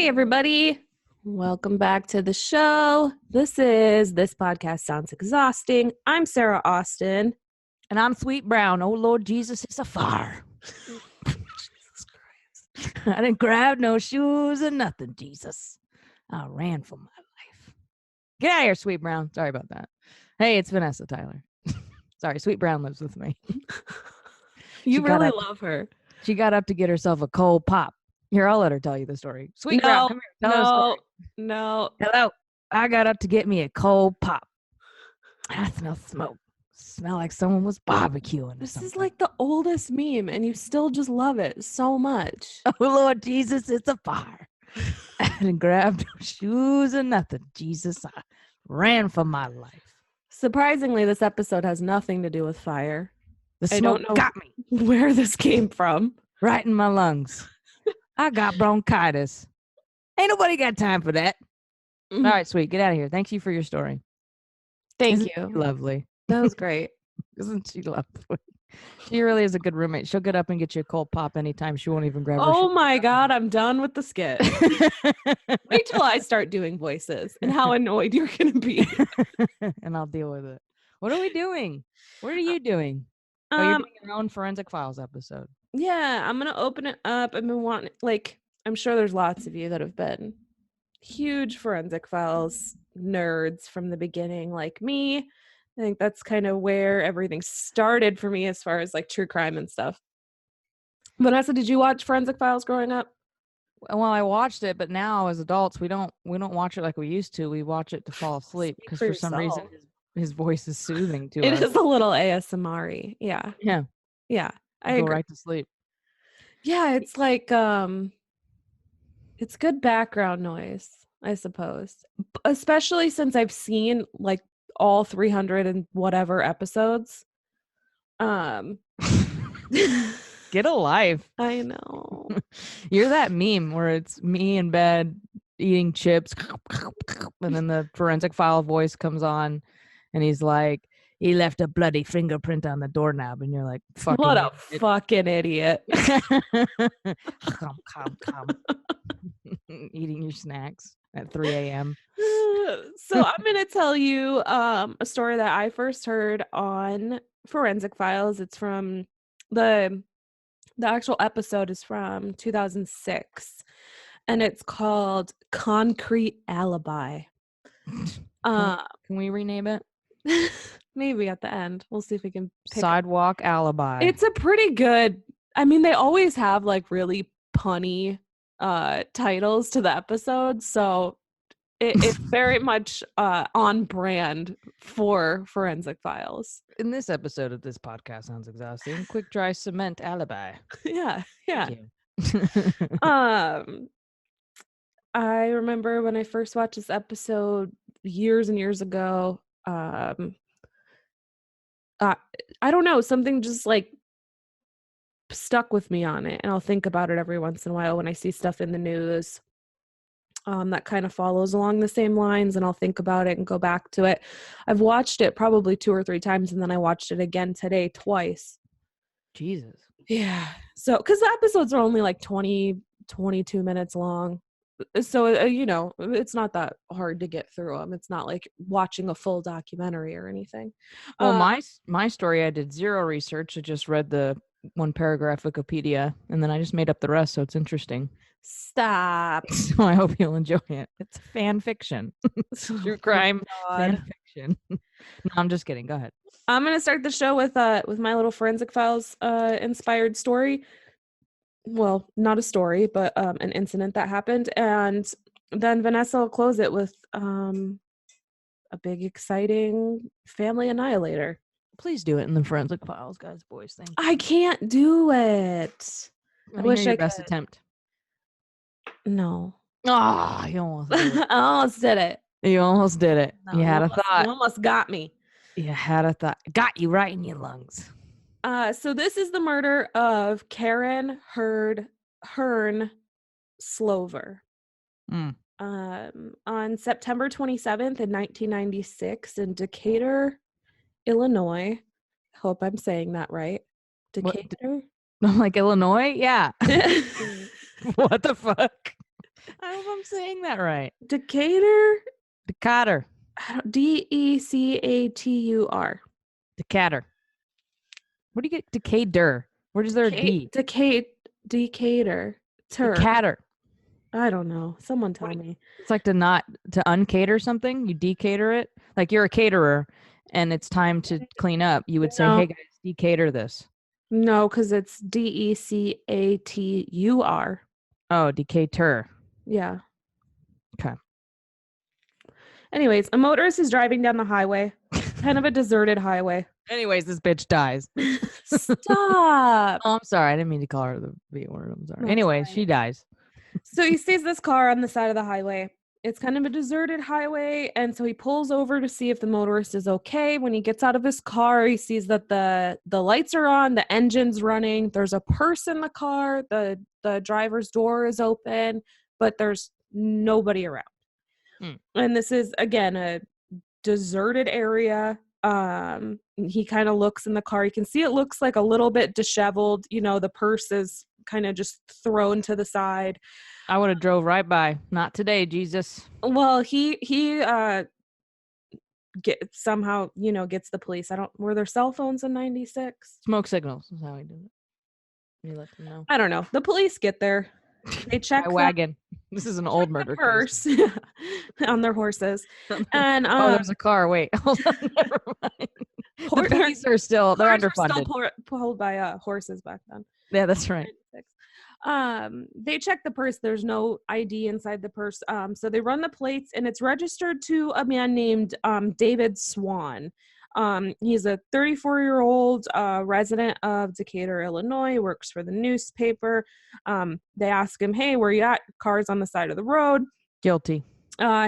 Hey, everybody. Welcome back to the show. This podcast sounds exhausting. I'm Sarah Austin. And I'm Sweet Brown. Oh, Lord Jesus, it's a fire. Jesus Christ. I didn't grab no shoes or nothing, Jesus. I ran for my life. Get out of here, Sweet Brown. Sorry about that. Hey, it's Vanessa, Tyler. Sorry, Sweet Brown lives with me. You really love her. She got up to get herself a cold pop. Here, I'll let her tell you the story. Sweet Brown, come here. Tell her story. No. Hello. I got up to get me a cold pop. I smell smoke. Smell like someone was barbecuing. This is like the oldest meme, and you still just love it so much. Oh, Lord Jesus, it's a fire. I didn't grab no shoes or nothing. Jesus, I ran for my life. Surprisingly, this episode has nothing to do with fire. The smoke got me. Where this came from. Right in my lungs. I got bronchitis. Ain't nobody got time for that. All right, sweet. Get out of here. Thank you for your story. Thank Isn't you. she lovely. That was great. Isn't she lovely? She really is a good roommate. She'll get up and get you a cold pop anytime. She won't even grab her Oh shoes. my God, I'm done with the skit. Wait till I start doing voices and how annoyed you're going to be. And I'll deal with it. What are we doing? What are you doing? You're doing your own Forensic Files episode. Yeah, I'm going to open it up. I've been wanting, I'm sure there's lots of you that have been huge Forensic Files nerds from the beginning, like me. I think that's kind of where everything started for me as far as like true crime and stuff. Vanessa, did you watch Forensic Files growing up? Well, I watched it, but now as adults, we don't watch it like we used to. We watch it to fall asleep because for some reason his voice is soothing to us. It is a little ASMR-y. Yeah. Yeah. Yeah. I go right to sleep. Yeah, it's like it's good background noise, I suppose. Especially since I've seen like all 300 and whatever episodes. Get a life. I know. You're that meme where it's me in bed eating chips and then the Forensic File voice comes on and he's like, he left a bloody fingerprint on the doorknob, and you're like, fucking what a fucking idiot. Eating your snacks at 3 a.m. So I'm going to tell you a story that I first heard on Forensic Files. It's from the actual episode is from 2006, and it's called Concrete Alibi. Can we rename it? Maybe at the end. We'll see if we can pick Sidewalk Alibi. It's a pretty good, I mean, they always have like really punny titles to the episodes, so it's very much on brand for Forensic Files. In this episode of this podcast sounds exhausting. Quick dry cement alibi. Yeah. I remember when I first watched this episode years and years ago. I don't know, something just like stuck with me on it, and I'll think about it every once in a while when I see stuff in the news that kind of follows along the same lines, and I'll think about it and go back to it. I've watched it probably 2 or 3 times, and then I watched it again today twice. Jesus. Yeah. So, because the episodes are only like 22 minutes long. So, it's not that hard to get through them. It's not like watching a full documentary or anything. Well, my story, I did zero research. I just read the 1 paragraph Wikipedia, and then I just made up the rest, so it's interesting. Stop. So I hope you'll enjoy it. It's fan fiction. True crime fan fiction. No, I'm just kidding. Go ahead. I'm going to start the show with my little Forensic Files inspired story. Well, not a story, but an incident that happened. And then Vanessa will close it with a big, exciting family annihilator. Please do it in the Forensic Files, guys, boys. Thank you. I can't do it. I wish I could. Best attempt. No. Oh, you almost did it. I almost did it. You almost did it. No, you had a thought. You almost got me. You had a thought. Got you right in your lungs. So this is the murder of Karen Hearn Slover. On September 27th in 1996 in Decatur, Illinois. Hope I'm saying that right. Decatur? I'm like, Illinois? Yeah. What the fuck? I hope I'm saying that right. Decatur? Decatur. Decatur. Decatur. Where do you get Decatur? Where is there a D? Decatur. Decatur. I don't know. Someone tell me. It's like to uncater something. You decater it. Like you're a caterer and it's time to clean up. You would say, hey guys, decater this. No, because it's Decatur. Oh, decatur. Yeah. Okay. Anyways, a motorist is driving down the highway, kind of a deserted highway. Anyways, this bitch dies. Stop. Oh, I'm sorry. I didn't mean to call her the B word. I'm sorry. That's Anyways, fine. she dies. So he sees this car on the side of the highway. It's kind of a deserted highway, and so he pulls over to see if the motorist is okay. When he gets out of his car, he sees that the lights are on, the engine's running. There's a purse in the car. The driver's door is open, but there's nobody around. And this is again a deserted area. He kind of looks in the car. You can see it looks like a little bit disheveled. You know, the purse is kind of just thrown to the side. I would have drove right by. Not today, Jesus. Well, he somehow, gets the police. Were there cell phones in 96? Smoke signals is how he did it. You let them know. I don't know. The police get there. They check my wagon. This is an old murder purse on their horses. And there's a car. Wait, hold on. Never mind. The police are still they're underfunded. Still pulled by horses back then. Yeah, that's right. They check the purse. There's no ID inside the purse. So they run the plates, and it's registered to a man named David Swan. He's a 34-year-old resident of Decatur, Illinois, works for the newspaper. They ask him, hey, where you at? Car's on the side of the road. Guilty.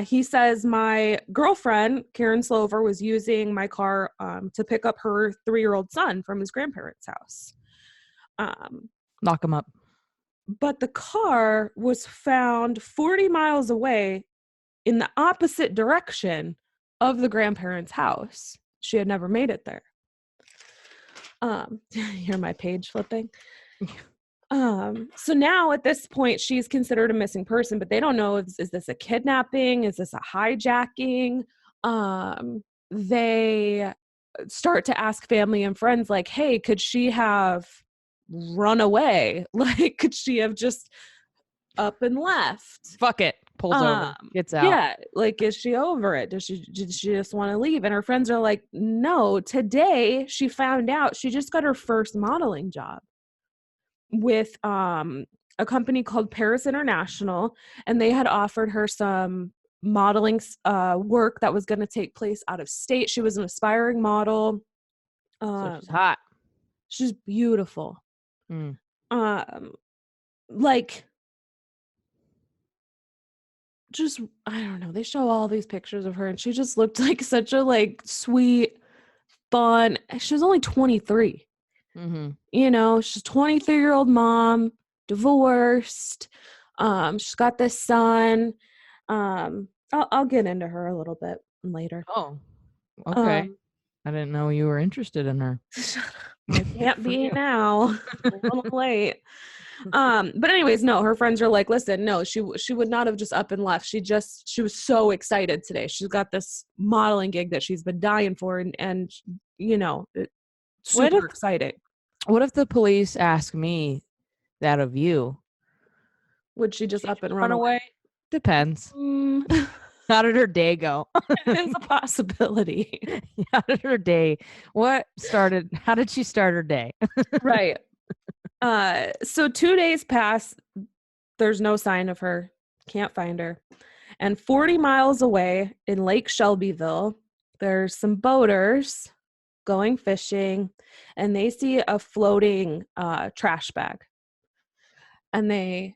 He says, my girlfriend, Karen Slover, was using my car to pick up her 3-year-old son from his grandparents' house. Lock him up. But the car was found 40 miles away in the opposite direction of the grandparents' house. She had never made it there. Hear my page flipping? So now at this point, she's considered a missing person, but they don't know, is this a kidnapping? Is this a hijacking? They start to ask family and friends like, hey, could she have run away? Like, could she have just up and left? Fuck it. Pulls over. Gets out. Yeah. Like, is she over it? Did she just want to leave? And her friends are like, no, today she found out she just got her first modeling job with a company called Paris International, and they had offered her some modeling work that was going to take place out of state. She was an aspiring model. So she's hot. She's beautiful. Like, just, I don't know, they show all these pictures of her, and she just looked like such a like sweet, fun, she was only 23. You know, she's a 23-year-old mom, divorced. She's got this son. I'll get into her a little bit later. Oh, okay. I didn't know you were interested in her. I can't be now. A little late. But anyways, no, her friends are like, listen, no, she would not have just up and left. She was so excited today. She's got this modeling gig that she's been dying for, and you know, super exciting. What if the police ask me that of you? Would she just up and run away? Depends. How did her day go? It's a possibility. How did her day? How did she start her day? Right. So 2 days pass. There's no sign of her. Can't find her. And 40 miles away in Lake Shelbyville, there's some boaters going fishing, and they see a floating trash bag. And they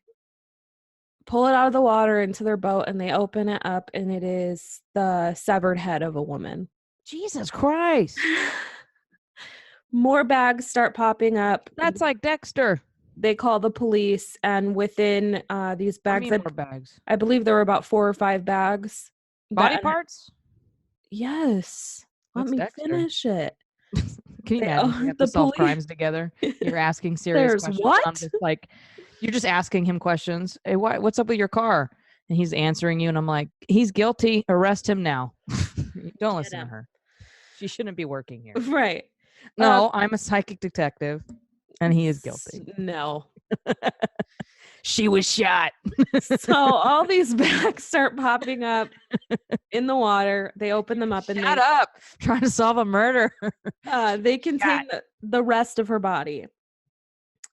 pull it out of the water into their boat, and they open it up, and it is the severed head of a woman. Jesus Christ. More bags start popping up. That's like Dexter. They call the police, and within these bags, more bags. I believe there were about 4 or 5 bags. Body parts? Yes. Let me finish it. Can you imagine? You have to solve crimes together. You're asking serious questions. What? I'm just like, You're just asking him questions. Hey, what's up with your car? And he's answering you, and I'm like, he's guilty. Arrest him now. Don't Get listen to him. her. She shouldn't be working here. Right. No, I'm a psychic detective, and he is guilty. No. She was shot. So all these bags start popping up in the water. They open them up and Shut up. Trying to solve a murder. they contain the rest of her body.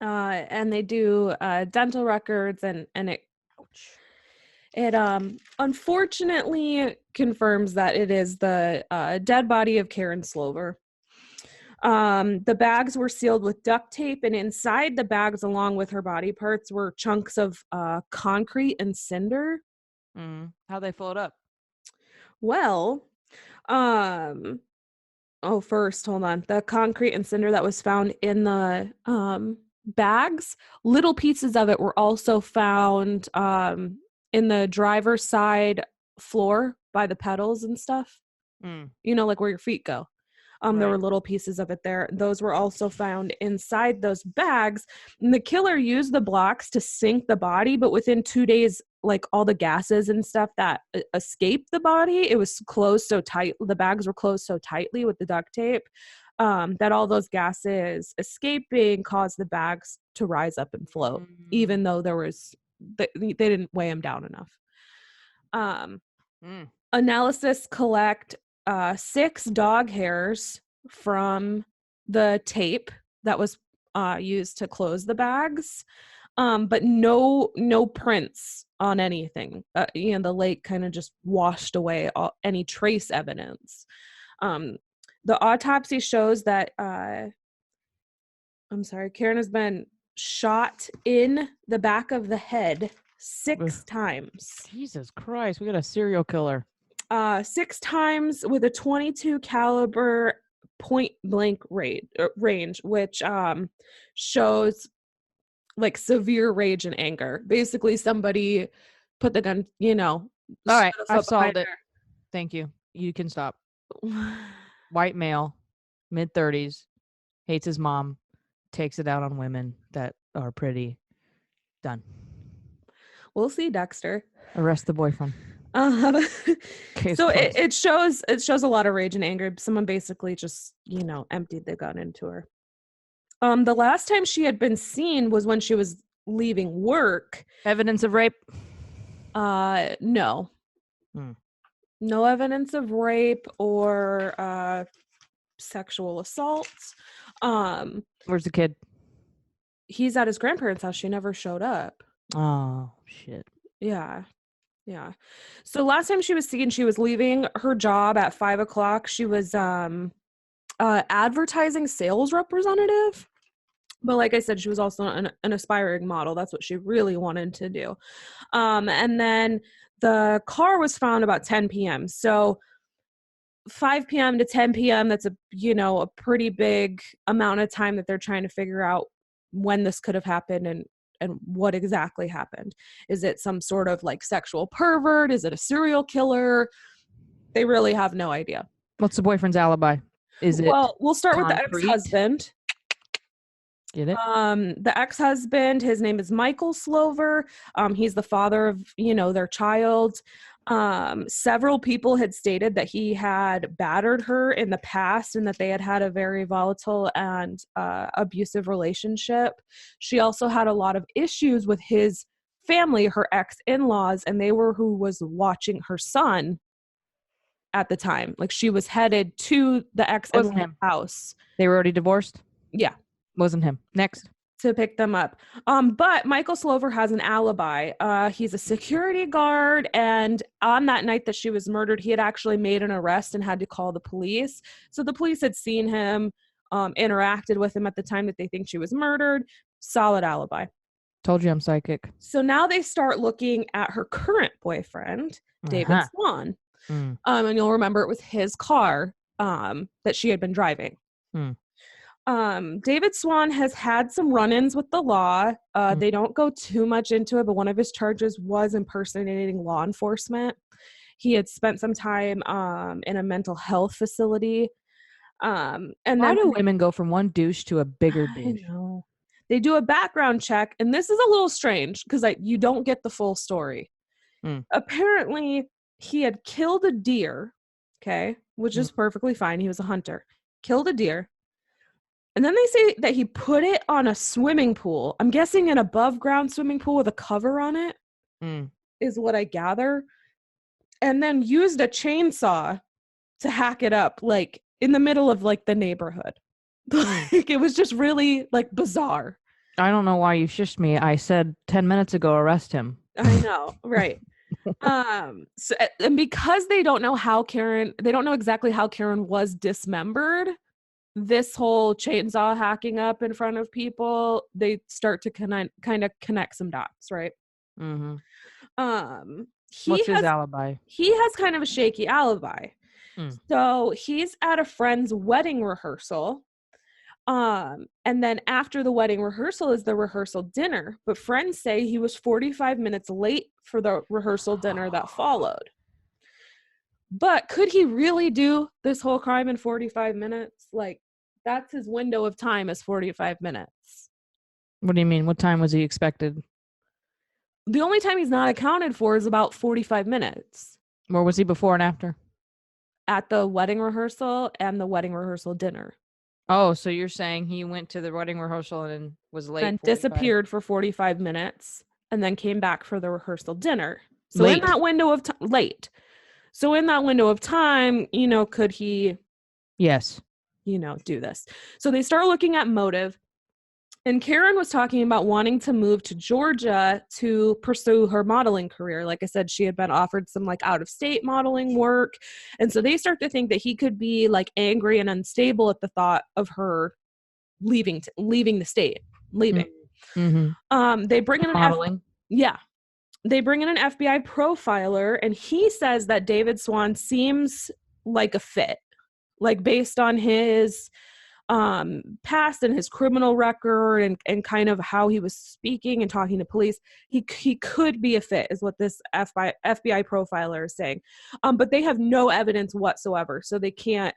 And they do dental records and it unfortunately confirms that it is the dead body of Karen Slover. The bags were sealed with duct tape, and inside the bags, along with her body parts, were chunks of concrete and cinder. How'd they float up? Well, first, hold on. The concrete and cinder that was found in the bags, little pieces of it were also found in the driver's side floor by the pedals and stuff. You know, like where your feet go. Right. There were little pieces of it there. Those were also found inside those bags. And the killer used the blocks to sink the body, but within 2 days, like all the gases and stuff that escaped the body, it was closed so tight. The bags were closed so tightly with the duct tape that all those gases escaping caused the bags to rise up and float, even though they didn't weigh them down enough. Analysis collect 6 dog hairs from the tape that was used to close the bags, but no prints on anything. The lake kind of just washed away any trace evidence. The autopsy shows that Karen has been shot in the back of the head 6 times. Jesus Christ, we got a serial killer. 6 times with a .22 caliber point blank range, which shows like severe rage and anger. Basically, somebody put the gun, All right, I've solved it. Thank you. You can stop. White male, mid-30s, hates his mom, takes it out on women that are pretty. Done. We'll see, Dexter. Arrest the boyfriend. So it shows a lot of rage and anger. Someone basically just, emptied the gun into her. The last time she had been seen was when she was leaving work. Evidence of rape? No. No evidence of rape or sexual assault. Where's the kid? He's at his grandparents' house. She never showed up. Oh, shit. Yeah. So last time she was seen, she was leaving her job at 5:00. She was advertising sales representative. But like I said, she was also an aspiring model. That's what she really wanted to do. And then the car was found about 10 p.m. So 5 p.m. to 10 p.m., that's a pretty big amount of time that they're trying to figure out when this could have happened and what exactly happened. Is it some sort of like sexual pervert? Is it a serial killer? They really have no idea. What's the boyfriend's alibi? Well, we'll start with the ex-husband. Get it? The ex-husband, his name is Michael Slover. He's the father of, their child. Several people had stated that he had battered her in the past and that they had a very volatile and abusive relationship. She also had a lot of issues with his family, her ex-in-laws, and they were who was watching her son at the time. Like she was headed to the ex-in-laws house. They were already divorced? Yeah. Wasn't him. Next. To pick them up. But Michael Slover has an alibi. He's a security guard, and on that night that she was murdered, he had actually made an arrest and had to call the police. So the police had seen him, interacted with him at the time that they think she was murdered. Solid alibi. Told you I'm psychic. So now they start looking at her current boyfriend, David Swan. And you'll remember it was his car that she had been driving. David Swan has had some run-ins with the law. They don't go too much into it, but one of his charges was impersonating law enforcement. He had spent some time in a mental health facility. And why do women go from one douche to a bigger douche? I know. They do a background check, and this is a little strange because you don't get the full story. Apparently, he had killed a deer, okay, which is perfectly fine. He was a hunter. Killed a deer. And then they say that he put it on a swimming pool. I'm guessing an above ground swimming pool with a cover on it, is what I gather. And then used a chainsaw to hack it up, like in the middle of like the neighborhood. Like, it was just really like bizarre. I don't know why you shushed me. I said 10 minutes ago, arrest him. I know, right. So, and because they don't know exactly how Karen was dismembered, this whole chainsaw hacking up in front of people, they start to kind of connect some dots, right? What's his alibi? He has kind of a shaky alibi. So he's at a friend's wedding rehearsal. And then after the wedding rehearsal is the rehearsal dinner. But friends say he was 45 minutes late for the rehearsal dinner that followed. But could he really do this whole crime in 45 minutes? Like, that's his window of time, is 45 minutes. What do you mean? What time was he expected? The only time he's not accounted for is about 45 minutes. Where was he before and after? At the wedding rehearsal and the wedding rehearsal dinner. Oh, so you're saying he went to the wedding rehearsal and was late? And disappeared for 45 minutes and then came back for the rehearsal dinner. So in that window of time, late. So in that window of time, could he, yes, do this? So they start looking at motive. And Karen was talking about wanting to move to Georgia to pursue her modeling career. Like I said, she had been offered some like out of state modeling work. And so they start to think that he could be like angry and unstable at the thought of her leaving the state, leaving. They bring in modeling. They bring in an FBI profiler, and he says that David Swan seems like a fit, like based on his past and his criminal record and kind of how he was speaking and talking to police. He could be a fit, is what this FBI profiler is saying. But they have no evidence whatsoever, so they can't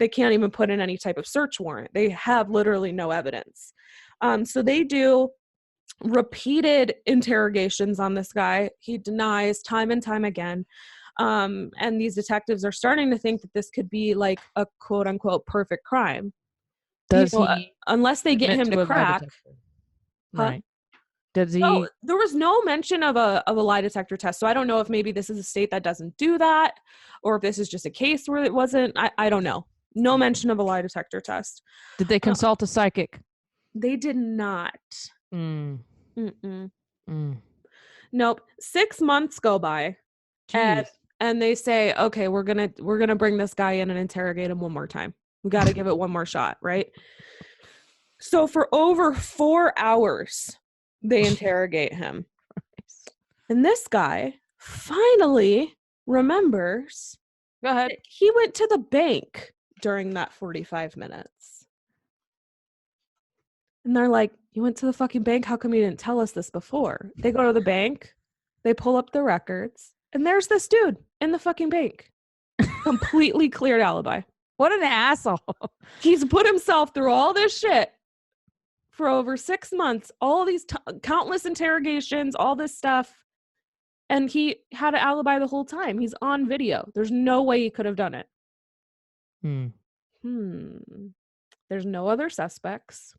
even put in any type of search warrant. They have literally no evidence. So they do repeated interrogations on this guy. He denies time and time again. And these detectives are starting to think that this could be like a quote unquote perfect crime. Unless they get him to crack. Right. Does he? No, there was no mention of a lie detector test. So I don't know if maybe this is a state that doesn't do that, or if this is just a case where it wasn't. I don't know. No mention of a lie detector test. Did they consult a psychic? They did not. Nope. 6 months go by. And they say, okay, we're gonna bring this guy in and interrogate him one more time. We got to give it one more shot, right? So for over 4 hours, they interrogate him. And this guy finally remembers. Go ahead. He went to the bank during that 45 minutes. And they're like, you went to the fucking bank? How come you didn't tell us this before? They go to the bank. They pull up the records. And there's this dude in the fucking bank. Completely cleared alibi. What an asshole. He's put himself through all this shit for over 6 months, all these countless interrogations, all this stuff. And he had an alibi the whole time. He's on video. There's no way he could have done it. There's no other suspects.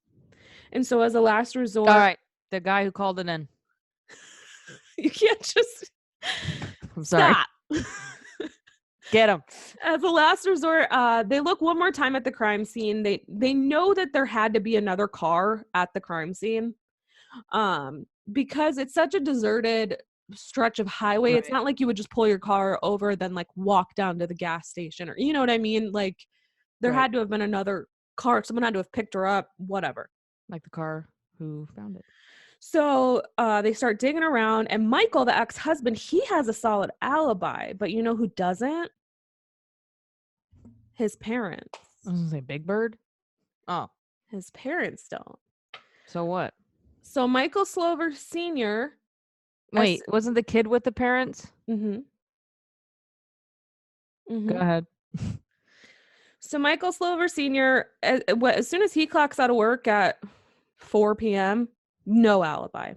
And so as a last resort... All right. The guy who called it in. You can't just... I'm sorry. Stop. Get him. As a last resort, they look one more time at the crime scene. They know that there had to be another car at the crime scene, because it's such a deserted stretch of highway. Right. It's not like you would just pull your car over, then like walk down to the gas station, or you know what I mean? Like there had to have been another car. Someone had to have picked her up, whatever. Like the car who found it. So they start digging around, and Michael, the ex-husband, he has a solid alibi, but you know who doesn't? His parents. I was gonna say Big Bird. Oh, his parents don't. So what? So Michael Slover Sr. Wait, wasn't the kid with the parents? Go ahead. So Michael Slover Sr., as soon as he clocks out of work at 4 p.m., no alibi.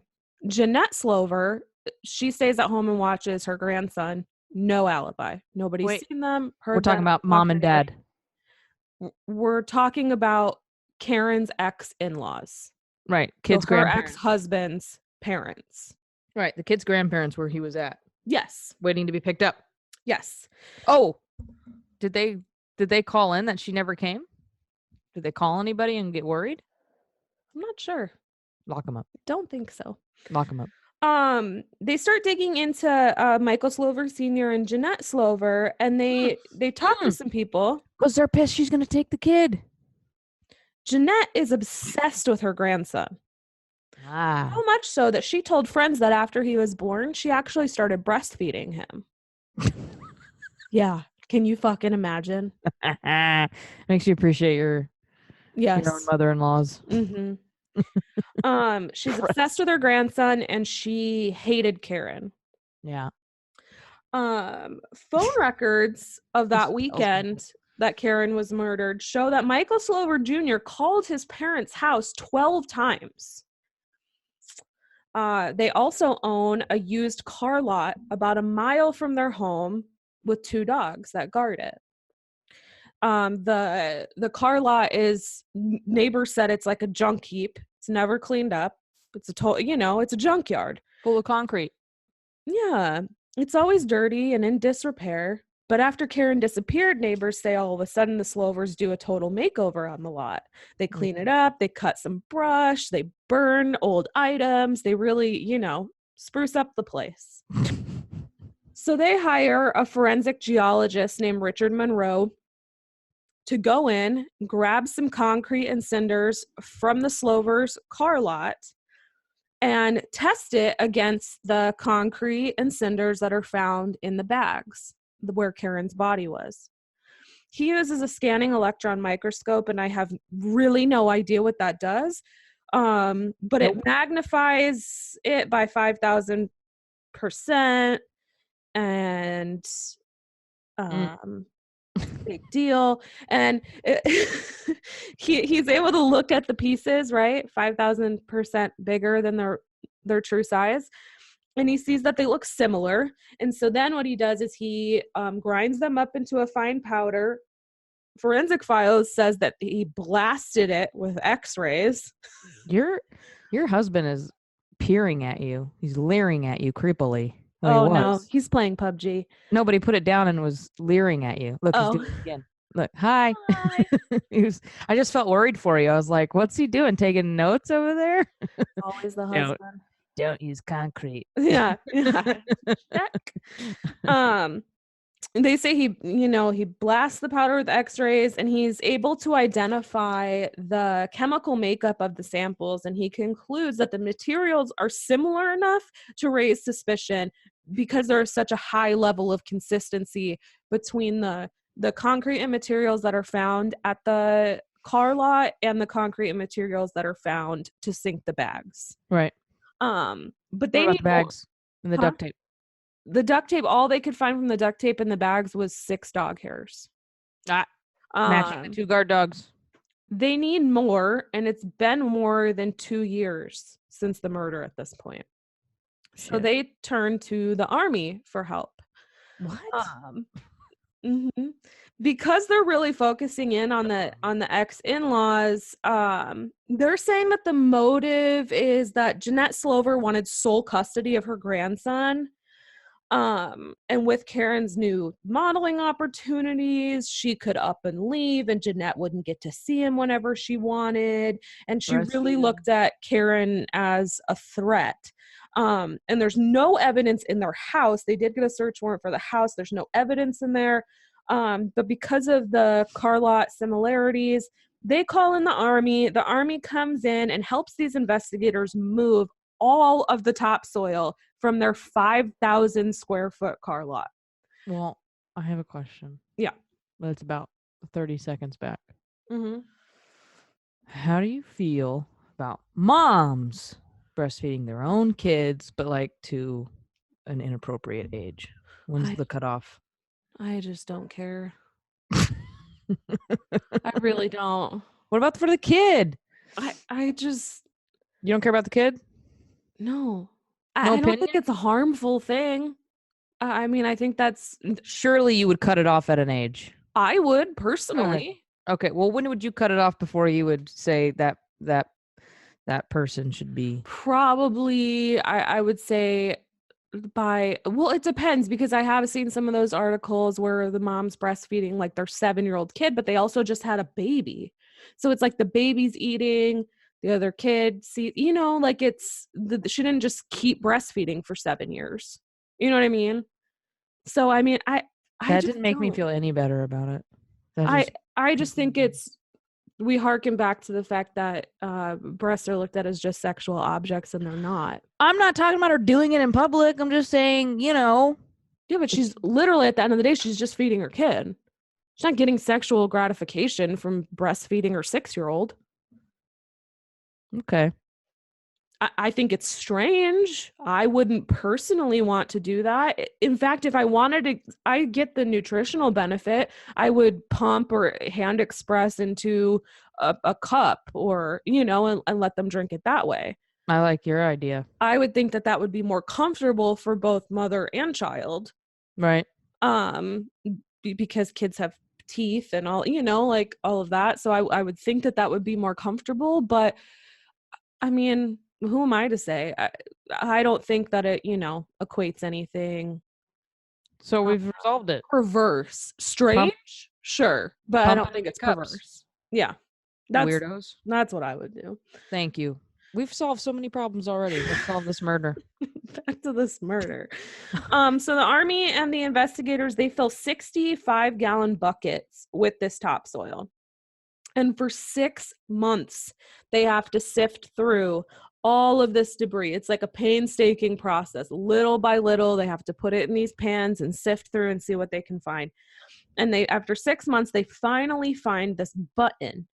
Jeanette Slover, she stays at home and watches her grandson, no alibi. Nobody's Wait, seen them, we're heard talking them, about talked mom to and anybody. dad. We're talking about Karen's ex-in-laws. Right. So Kid's her grandparents. ex-husband's parents. Right. The kid's grandparents where he was at. Yes. Waiting to be picked up. Yes. Oh, did they call in that she never came? Did they call anybody and get worried? I'm not sure. Lock them up. Don't think so. Lock them up. They start digging into Michael Slover Sr. and Jeanette Slover, and they talk to some people. Because they're pissed she's gonna take the kid. Jeanette is obsessed with her grandson. Ah. So much so that she told friends that after he was born, she actually started breastfeeding him. Yeah. Can you fucking imagine? Makes you appreciate your own mother-in-laws. Mm-hmm. She's obsessed with her grandson, and she hated Karen. Yeah. Phone records of that weekend that Karen was murdered show that Michael Slover Jr. called his parents' house 12 times. They also own a used car lot about a mile from their home with 2 dogs that guard it. The car lot is, neighbors said it's like a junk heap. It's never cleaned up. It's it's a junkyard. Full of concrete. Yeah. It's always dirty and in disrepair. But after Karen disappeared, neighbors say all of a sudden the Slovers do a total makeover on the lot. They clean it up, they cut some brush, they burn old items, they really, spruce up the place. So they hire a forensic geologist named Richard Monroe to go in, grab some concrete and cinders from the Slovers' car lot, and test it against the concrete and cinders that are found in the bags where Karen's body was. He uses a scanning electron microscope, and I have really no idea what that does. But it magnifies it by 5,000%, and big deal. And he's able to look at the pieces, right? 5,000% bigger than their true size. And he sees that they look similar. And so then what he does is he grinds them up into a fine powder. Forensic Files says that he blasted it with x-rays. Your husband is peering at you. He's leering at you creepily. Well, no, he's playing PUBG. Nobody put it down and was leering at you. Look, he's doing it again. Look, hi. I just felt worried for you. I was like, what's he doing? Taking notes over there? Always the husband. Don't use concrete. Yeah. Check. They say he blasts the powder with x-rays, and he's able to identify the chemical makeup of the samples, and he concludes that the materials are similar enough to raise suspicion because there is such a high level of consistency between the concrete and materials that are found at the car lot and the concrete and materials that are found to sink the bags. Right. But they need the bags and the duct tape. The duct tape, all they could find from the duct tape in the bags was 6 dog hairs. Matching the 2 guard dogs. They need more, and it's been more than 2 years since the murder at this point. Shit. So they turn to the Army for help. What? Because they're really focusing in on the ex-in-laws, they're saying that the motive is that Jeanette Slover wanted sole custody of her grandson. And with Karen's new modeling opportunities, she could up and leave, and Jeanette wouldn't get to see him whenever she wanted. And she really looked at Karen as a threat. And there's no evidence in their house. They did get a search warrant for the house. There's no evidence in there. But because of the car lot similarities, they call in the Army. The Army comes in and helps these investigators move all of the topsoil from their 5,000 square foot car lot. Well, I have a question. Yeah. But it's about 30 seconds back. Mm-hmm. How do you feel about moms breastfeeding their own kids, but like to an inappropriate age? When's the cutoff? I just don't care. I really don't. What about for the kid? I just... You don't care about the kid? No. No I don't think opinion? it's a harmful thing. I mean, I think that's Surely you would cut it off at an age. I would Go ahead. personally. Okay. Well, when would you cut it off before you would say that person should be? Probably I would say well, it depends because I have seen some of those articles where the mom's breastfeeding like their 7-year-old kid, but they also just had a baby. So it's like the baby's eating, the other kid see, like she didn't just keep breastfeeding for 7 years. You know what I mean? So I mean, I That just didn't make me don't. feel any better about it. That I just I just think we harken back to the fact that breasts are looked at as just sexual objects and they're not. I'm not talking about her doing it in public. I'm just saying, Yeah, but she's literally at the end of the day, she's just feeding her kid. She's not getting sexual gratification from breastfeeding her 6-year-old. okay. I think it's strange. I wouldn't personally want to do that. In fact, if I wanted to, I get the nutritional benefit. I would pump or hand express into a cup or, and let them drink it that way. I like your idea. I would think that would be more comfortable for both mother and child. Right. Because kids have teeth and all, like all of that. So I would think that would be more comfortable. But I mean, who am I to say? I don't think that it, equates anything. So we've resolved it. Perverse. Strange? Sure. But I don't think it's cups. perverse. Yeah. Weirdos. That's what I would do. Thank you. We've solved so many problems already. Let's solve this murder. Back to this murder. So the army and the investigators, they fill 65-gallon buckets with this topsoil. And for 6 months, they have to sift through all of this debris. It's like a painstaking process. Little by little, they have to put it in these pans and sift through and see what they can find. And after 6 months, they finally find this button.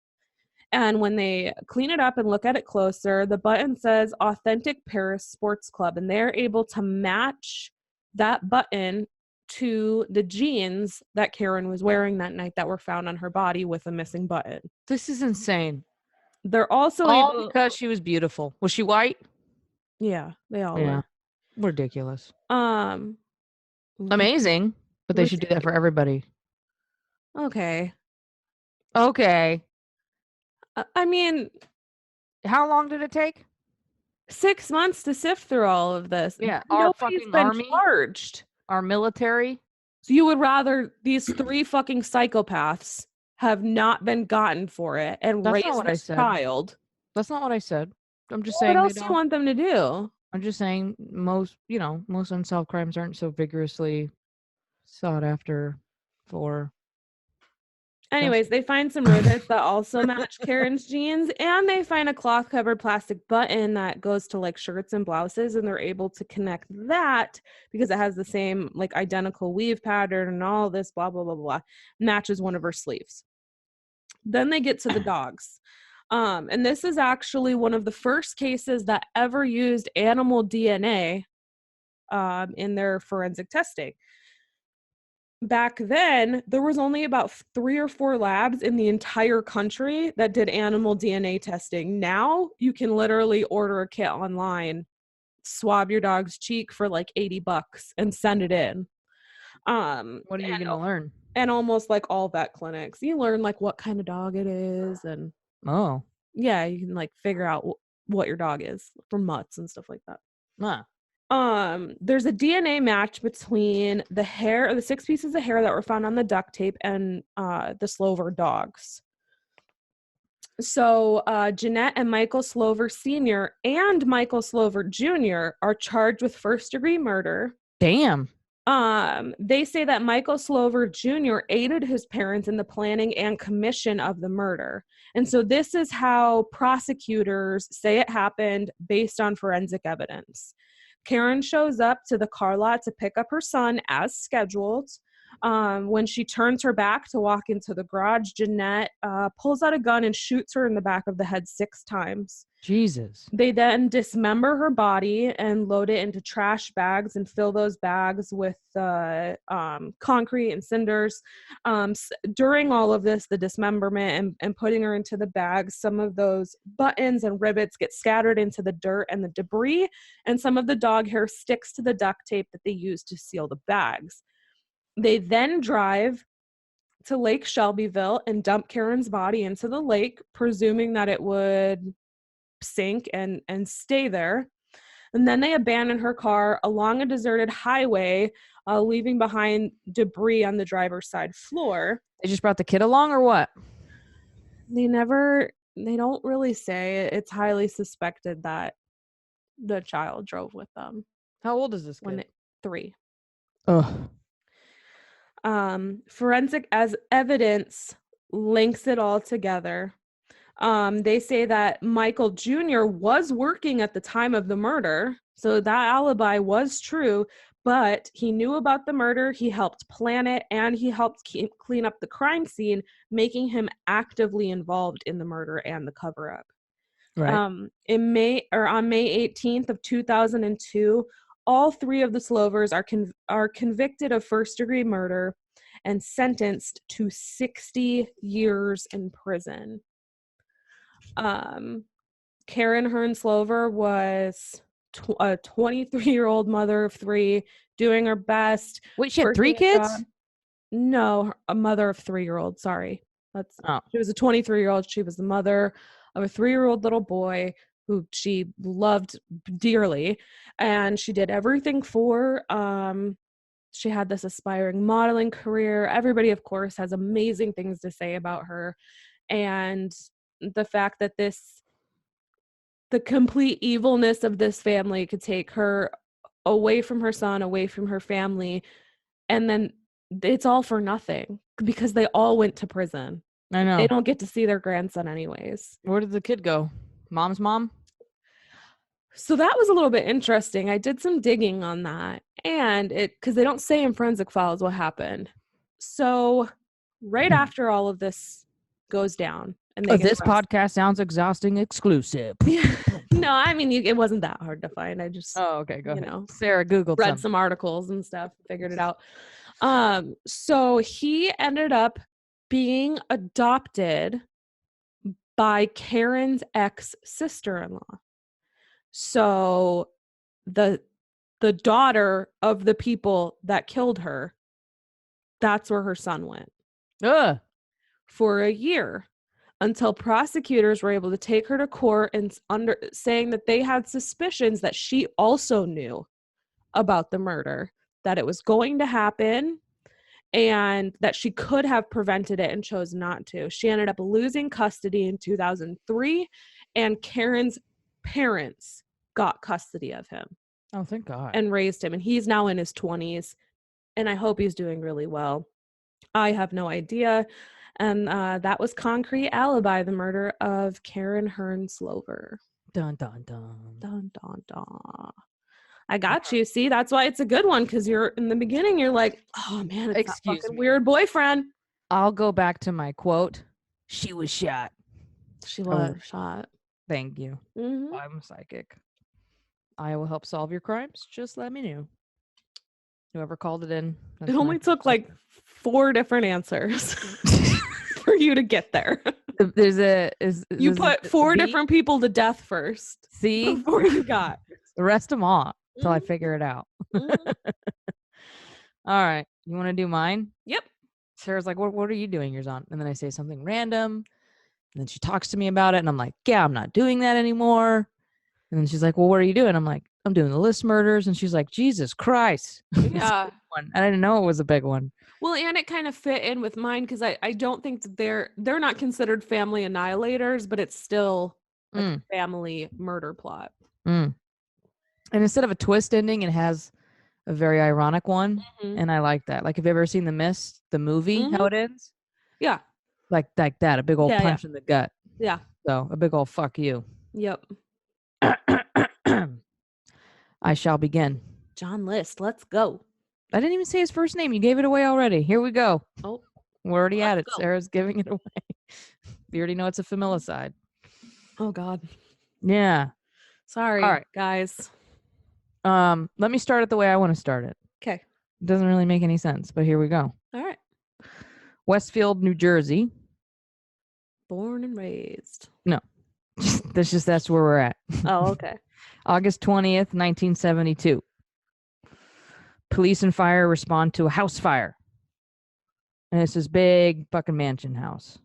And when they clean it up and look at it closer, the button says Authentic Paris Sports Club, and they're able to match that button to the jeans that Karen was wearing that night that were found on her body with a missing button. This is insane. They're also all because she was beautiful. Was she white? Yeah, they all were. Ridiculous. Amazing, but they should do that for everybody. Okay. I mean, how long did it take? 6 months to sift through all of this. Yeah, our fucking army, charged. Our military. So you would rather these 3 fucking psychopaths have not been gotten for it and raised this child? That's not what I said. I'm just saying. What else do you want them to do? I'm just saying most unsolved crimes aren't so vigorously sought after for. Anyways, they find some rodents that also match Karen's jeans, and they find a cloth-covered plastic button that goes to like shirts and blouses, and they're able to connect that because it has the same like identical weave pattern and all this blah blah blah blah, matches one of her sleeves. Then they get to the dogs. And this is actually one of the first cases that ever used animal DNA in their forensic testing. Back then, there was only about 3 or 4 labs in the entire country that did animal DNA testing. Now, you can literally order a kit online, swab your dog's cheek for like $80 and send it in. What are you going to learn? And almost like all vet clinics, you learn like what kind of dog it is and yeah, you can like figure out what your dog is for mutts and stuff like that. There's a DNA match between the hair, the 6 pieces of hair that were found on the duct tape and the Slover dogs. So Jeanette and Michael Slover Sr. and Michael Slover Jr. are charged with first-degree murder. Damn. They say that Michael Slover Jr. aided his parents in the planning and commission of the murder. And so this is how prosecutors say it happened based on forensic evidence. Karen shows up to the car lot to pick up her son as scheduled. When she turns her back to walk into the garage, Jeanette pulls out a gun and shoots her in the back of the head 6 times. Jesus. They then dismember her body and load it into trash bags and fill those bags with concrete and cinders. During all of this, the dismemberment and putting her into the bags, some of those buttons and rivets get scattered into the dirt and the debris, and some of the dog hair sticks to the duct tape that they use to seal the bags. They then drive to Lake Shelbyville and dump Karen's body into the lake, presuming that it would sink and stay there. And then they abandon her car along a deserted highway, leaving behind debris on the driver's side floor. They just brought the kid along or what? They don't really say. It's highly suspected that the child drove with them. How old is this kid? 3. Ugh. Forensic as evidence links it all together. They say that Michael Jr. was working at the time of the murder, so that alibi was true, but he knew about the murder, he helped plan it, and he helped clean up the crime scene, making him actively involved in the murder and the cover-up. Right. On May 18th of 2002, all 3 of the Slovers are convicted of first-degree murder and sentenced to 60 years in prison. Karen Hearn Slover was a 23-year-old mother of 3, doing her best. Wait, she had 3 kids? No, a mother of 3-year-old. Sorry. She was a 23-year-old. She was the mother of a 3-year-old little boy who she loved dearly, and she did everything for. She had this aspiring modeling career. Everybody, of course, has amazing things to say about her, and the fact that the complete evilness of this family could take her away from her son, away from her family, and then it's all for nothing because they all went to prison. I know. They don't get to see their grandson anyways. Where did the kid go? Mom's mom? So that was a little bit interesting. I did some digging on that, and because they don't say in forensic files what happened. So right after all of this goes down, and this podcast sounds exhausting. Exclusive. No, I mean it wasn't that hard to find. I just okay, go ahead. Sarah Googled read some articles and stuff, figured it out. So he ended up being adopted by Karen's ex-sister-in-law. So the daughter of the people that killed her, that's where her son went. For a year, until prosecutors were able to take her to court and saying that they had suspicions that she also knew about the murder, that it was going to happen, and that she could have prevented it and chose not to. She ended up losing custody in 2003, and Karen's parents got custody of him. Oh, thank God. And raised him. And he's now in his 20s, and I hope he's doing really well. I have no idea. And that was Concrete Alibi, the murder of Karen Hearn Slover. Dun, dun, dun. Dun, dun, dun. I got you. See, that's why it's a good one, because you're in the beginning, you're like, oh man, it's that fucking weird boyfriend. I'll go back to my quote. She was shot. She was shot. Thank you. Mm-hmm. I'm psychic. I will help solve your crimes. Just let me know. Whoever called it in. It only took like 4 different answers for you to get there. You put 4 different people to death first. See? Before you got. The rest of them all until I figure it out. Mm-hmm. All right. You want to do mine? Yep. Sarah's like, what are you doing yours on? And then I say something random. And then she talks to me about it. And I'm like, yeah, I'm not doing that anymore. And then she's like, well, what are you doing? I'm like, I'm doing the list murders. And she's like, Jesus Christ. Yeah. I didn't know it was a big one. Well, and it kind of fit in with mine because I don't think that they're not considered family annihilators, but it's still a family murder plot. And instead of a twist ending, it has a very ironic one. Mm-hmm. And I like that. Like, have you ever seen The Mist, the movie, how it ends? Yeah. Like that, a big old punch in the gut. Yeah. So a big old fuck you. Yep. I shall begin. John List, let's go. I didn't even say his first name. You gave it away already. Here we go. Oh, We're already at let's it. go. Sarah's giving it away. You already know it's a familicide. Oh God. Yeah. Sorry, All right. guys. Let me start it the way I want to start it. Okay. It doesn't really make any sense, but here we go. All right. Westfield, New Jersey. Born and raised. No. That's where we're at. Oh, okay. August 20th, 1972. Police and fire respond to a house fire. And it's this big fucking mansion house.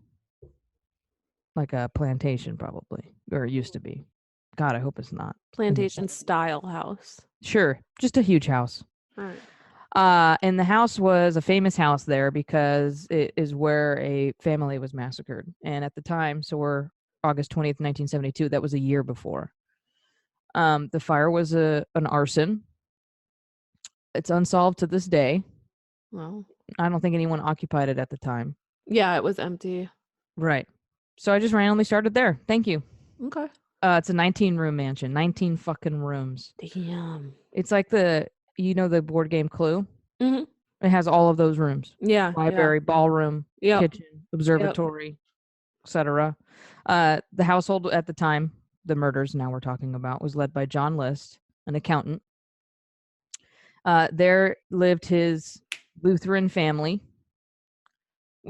Like a plantation, probably. Or it used to be. God, I hope it's not. Plantation style house. Sure. Just a huge house. All right. And the house was a famous house there because it is where a family was massacred. And at the time, so we're August 20th, 1972, that was a year before. The fire was an arson. It's unsolved to this day. Well, I don't think anyone occupied it at the time. yeah, it was empty. Right. So I just randomly started there. Thank you. Okay. It's a 19-room mansion. 19 fucking rooms. Damn. It's like the board game Clue? Mm-hmm. It has all of those rooms. Yeah. Library, ballroom, kitchen, observatory, etc. The household at the time, the murders now we're talking about, was led by John List, an accountant. There lived his Lutheran family.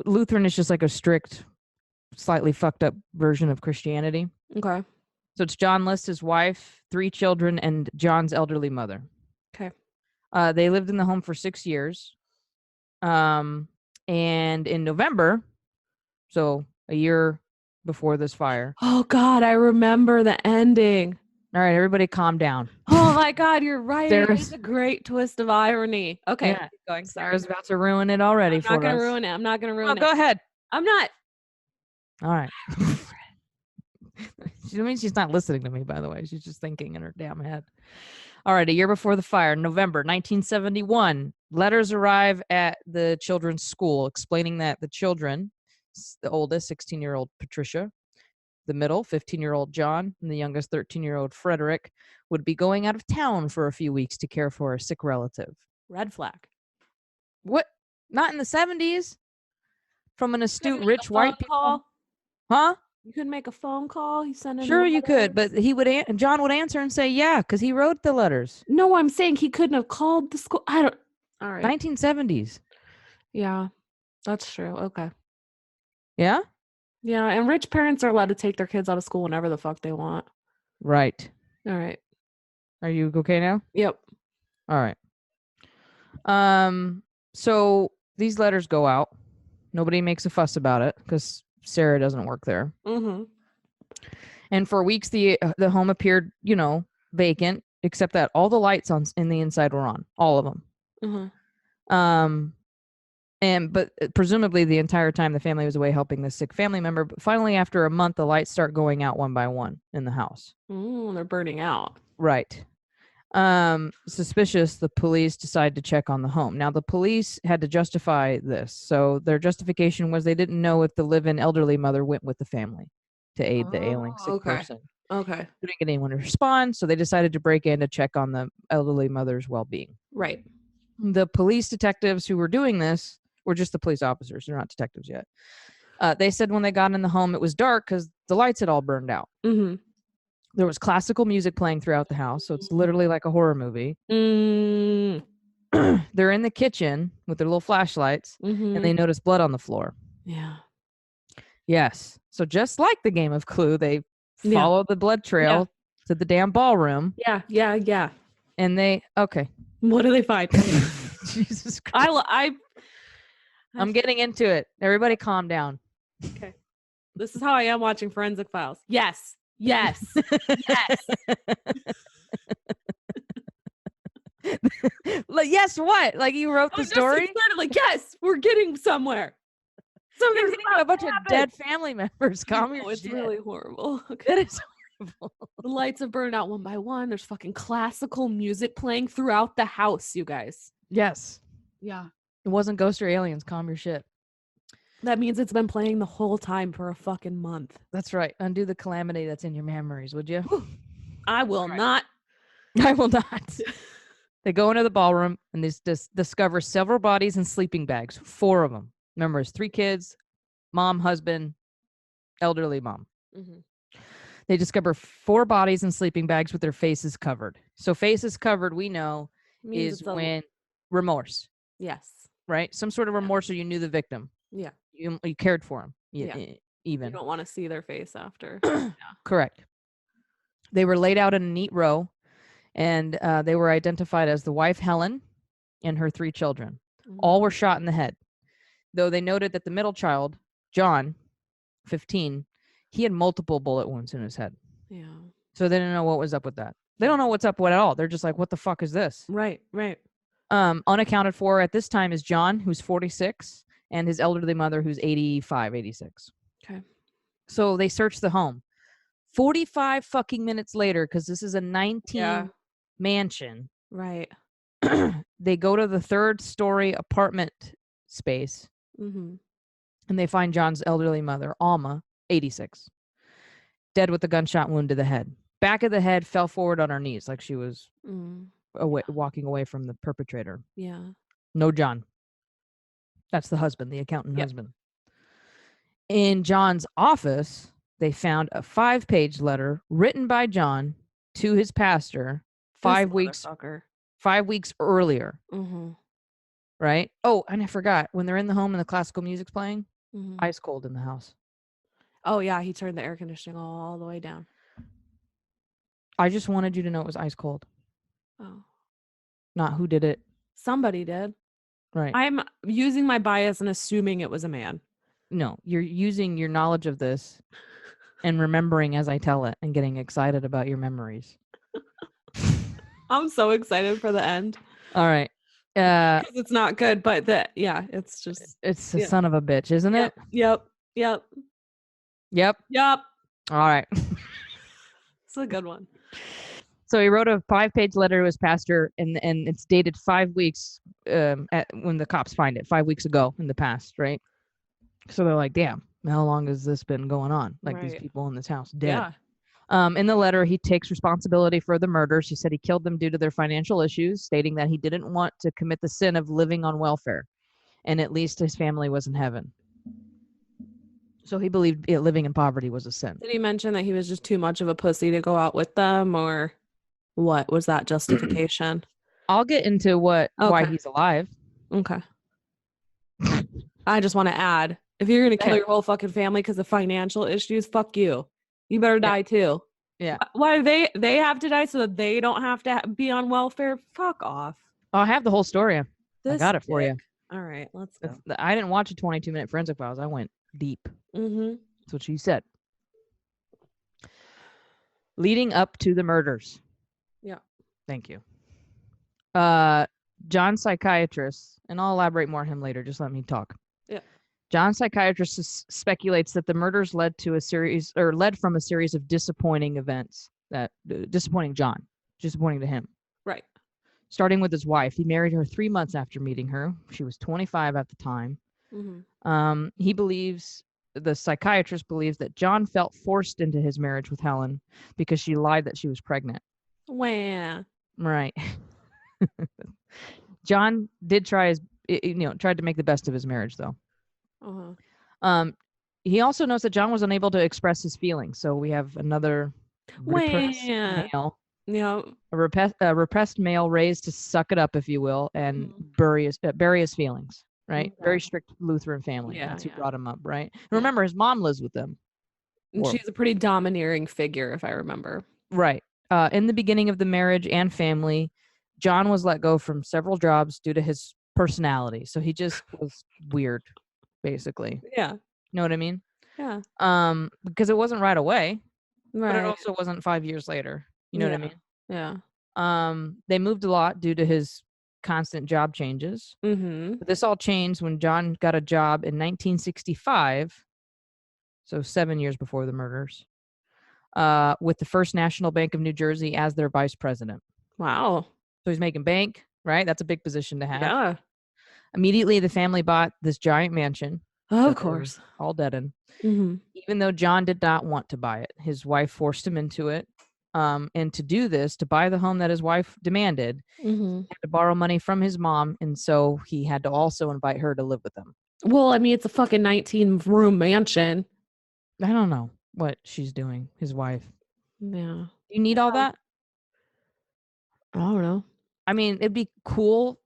Lutheran is just like a strict, slightly fucked up version of Christianity. Okay. So it's John List, his wife, 3 children, and John's elderly mother. Okay. They lived in the home for 6 years. And in November, so a year before this fire. Oh God, I remember the ending. All right, everybody calm down. Oh my God, you're right. Sarah's- It's a great twist of irony. Okay. Yeah. Keep going. Sarah's about to ruin it already for us. I'm not gonna ruin it. Go ahead. I'm not. All right. She means she's not listening to me, by the way. She's just thinking in her damn head. All right, a year before the fire, November 1971, letters arrive at the children's school explaining that the children, the oldest, 16-year-old Patricia, the middle, 15-year-old John, and the youngest, 13-year-old Frederick, would be going out of town for a few weeks to care for a sick relative. Red flag. What? Not in the 70s? From an astute, rich white people? Call? Huh? You could make a phone call. You send in. Sure, you could, but he would. John would answer and say, "Yeah," because he wrote the letters. No, I'm saying he couldn't have called the school. I don't. All right. 1970s. Yeah, that's true. Okay. Yeah. Yeah, and rich parents are allowed to take their kids out of school whenever the fuck they want. Right. All right. Are you okay now? Yep. All right. So these letters go out. Nobody makes a fuss about it because Sara doesn't work there. Mm-hmm. And for weeks, the home appeared, vacant, except that all the lights in the inside were on, all of them. Mm-hmm. But presumably the entire time the family was away helping the sick family member. But finally, after a month, the lights start going out one by one in the house. They're burning out. Right. Suspicious, the police decide to check on the home. Now, the police had to justify this. So their justification was they didn't know if the live-in elderly mother went with the family to aid the ailing sick person. Okay. Couldn't get anyone to respond, so they decided to break in to check on the elderly mother's well-being. Right. The police detectives who were doing this were just the police officers. They're not detectives yet. They said when they got in the home, it was dark because the lights had all burned out. Mm-hmm. There was classical music playing throughout the house, so it's literally like a horror movie. They're in the kitchen with their little flashlights, and they notice blood on the floor. Yeah. Yes. So just like the game of Clue, they follow the blood trail to the damn ballroom. Yeah. And okay. What do they find? Jesus Christ. I'm getting into it. Everybody calm down. Okay. This is how I am watching Forensic Files. Yes. Yes. Like, yes, what? Like you wrote the story? Like, yes, we're getting somewhere. Something's about a bunch of dead family members. Calm your shit. It's really horrible. Okay. It is horrible. The lights have burned out one by one. There's fucking classical music playing throughout the house, you guys. Yes. Yeah. It wasn't ghosts or aliens. Calm your shit. That means it's been playing the whole time for a fucking month. That's right. Undo the calamity that's in your memories, would you? I will not. I will not. They go into the ballroom and they discover several bodies in sleeping bags. 4 of them. Remember, it's 3 kids, mom, husband, elderly mom. Mm-hmm. They discover 4 bodies in sleeping bags with their faces covered. So faces covered, we know, Means is it's when remorse, yes. right? Some sort of remorse, or you knew the victim. Yeah. You cared for him. Yeah. Even. You don't want to see their face after. Correct. They were laid out in a neat row, and they were identified as the wife, Helen, and her 3 children. Mm-hmm. All were shot in the head, though they noted that the middle child, John, 15, he had multiple bullet wounds in his head. Yeah. So they didn't know what was up with that. They don't know what's up with it at all. They're just like, what the fuck is this? Right. Unaccounted for at this time is John, who's 46, and his elderly mother, who's 85, 86. Okay. So they search the home. 45 fucking minutes later, because this is a 19 mansion. Right. They go to the 3rd-story apartment space, mm-hmm. and they find John's elderly mother, Alma, 86, dead with a gunshot wound to the head. Back of the head, fell forward on her knees like she was walking away from the perpetrator. Yeah. No John. That's the husband, the accountant husband. In John's office, they found a 5-page letter written by John to his pastor 5 weeks earlier. Mm-hmm. Right? Oh, and I forgot, when they're in the home and the classical music's playing, ice cold in the house. Oh, yeah. He turned the air conditioning all the way down. I just wanted you to know it was ice cold. Oh. Not who did it. Somebody did. Right. I'm using my bias and assuming it was a man. No, you're using your knowledge of this and remembering as I tell it and getting excited about your memories. I'm so excited for the end. All right. Because it's not good, but it's just... It's a son of a bitch, isn't it? Yep. All right. It's a good one. So he wrote a 5-page letter to his pastor, and it's dated 5 weeks when the cops find it, 5 weeks ago in the past, right? So they're like, damn, how long has this been going on? Like, these people in this house dead. Yeah. In the letter, he takes responsibility for the murders. He said he killed them due to their financial issues, stating that he didn't want to commit the sin of living on welfare, and at least his family was in heaven. So he believed living in poverty was a sin. Did he mention that he was just too much of a pussy to go out with them, or what was that justification? I'll get into why he's alive. Okay. I just want to add, if you're going to kill your whole fucking family because of financial issues, fuck you. You better die too. Yeah. Why do they have to die so that they don't have to be on welfare? Fuck off. I have the whole story. I got it for you. All right, let's go. I didn't watch a 22-minute Forensic Files. I went deep. Mm-hmm. That's what she said. Leading up to the murders. Yeah. Thank you. John's psychiatrist, and I'll elaborate more on him later. Just let me talk. Yeah. John's psychiatrist speculates that the murders led from a series of disappointing events that disappointing John, disappointing to him. Right. Starting with his wife. He married her 3 months after meeting her. She was 25 at the time. Mm-hmm. The psychiatrist believes that John felt forced into his marriage with Helen because she lied that she was pregnant. Wow. Right. John did tried to make the best of his marriage, though. Uh-huh. He also knows that John was unable to express his feelings. So we have another repressed male. Yeah. A repressed male raised to suck it up, if you will, and bury his feelings. Right? Okay. Very strict Lutheran family. Yeah, that's who brought him up, right? And remember, his mom lives with them. And she's a pretty domineering figure, if I remember. Right. In the beginning of the marriage and family, John was let go from several jobs due to his personality. So he just was weird, basically. Yeah. Know what I mean? Yeah. Because it wasn't right away. Right. But it also wasn't 5 years later. You know what I mean? Yeah. They moved a lot due to his constant job changes. Mm-hmm. But this all changed when John got a job in 1965, so 7 years before the murders, with the First National Bank of New Jersey as their vice president. Wow. So he's making bank, right? That's a big position to have. Yeah. Immediately, the family bought this giant mansion. Of course. All dead in. Mm-hmm. Even though John did not want to buy it. His wife forced him into it. And to do this, to buy the home that his wife demanded, Mm-hmm. he had to borrow money from his mom, and so he had to also invite her to live with him. Well, I mean, it's a fucking 19-room mansion. I don't know what she's doing, his wife. Yeah. You need all that? I don't know. I mean, it'd be cool,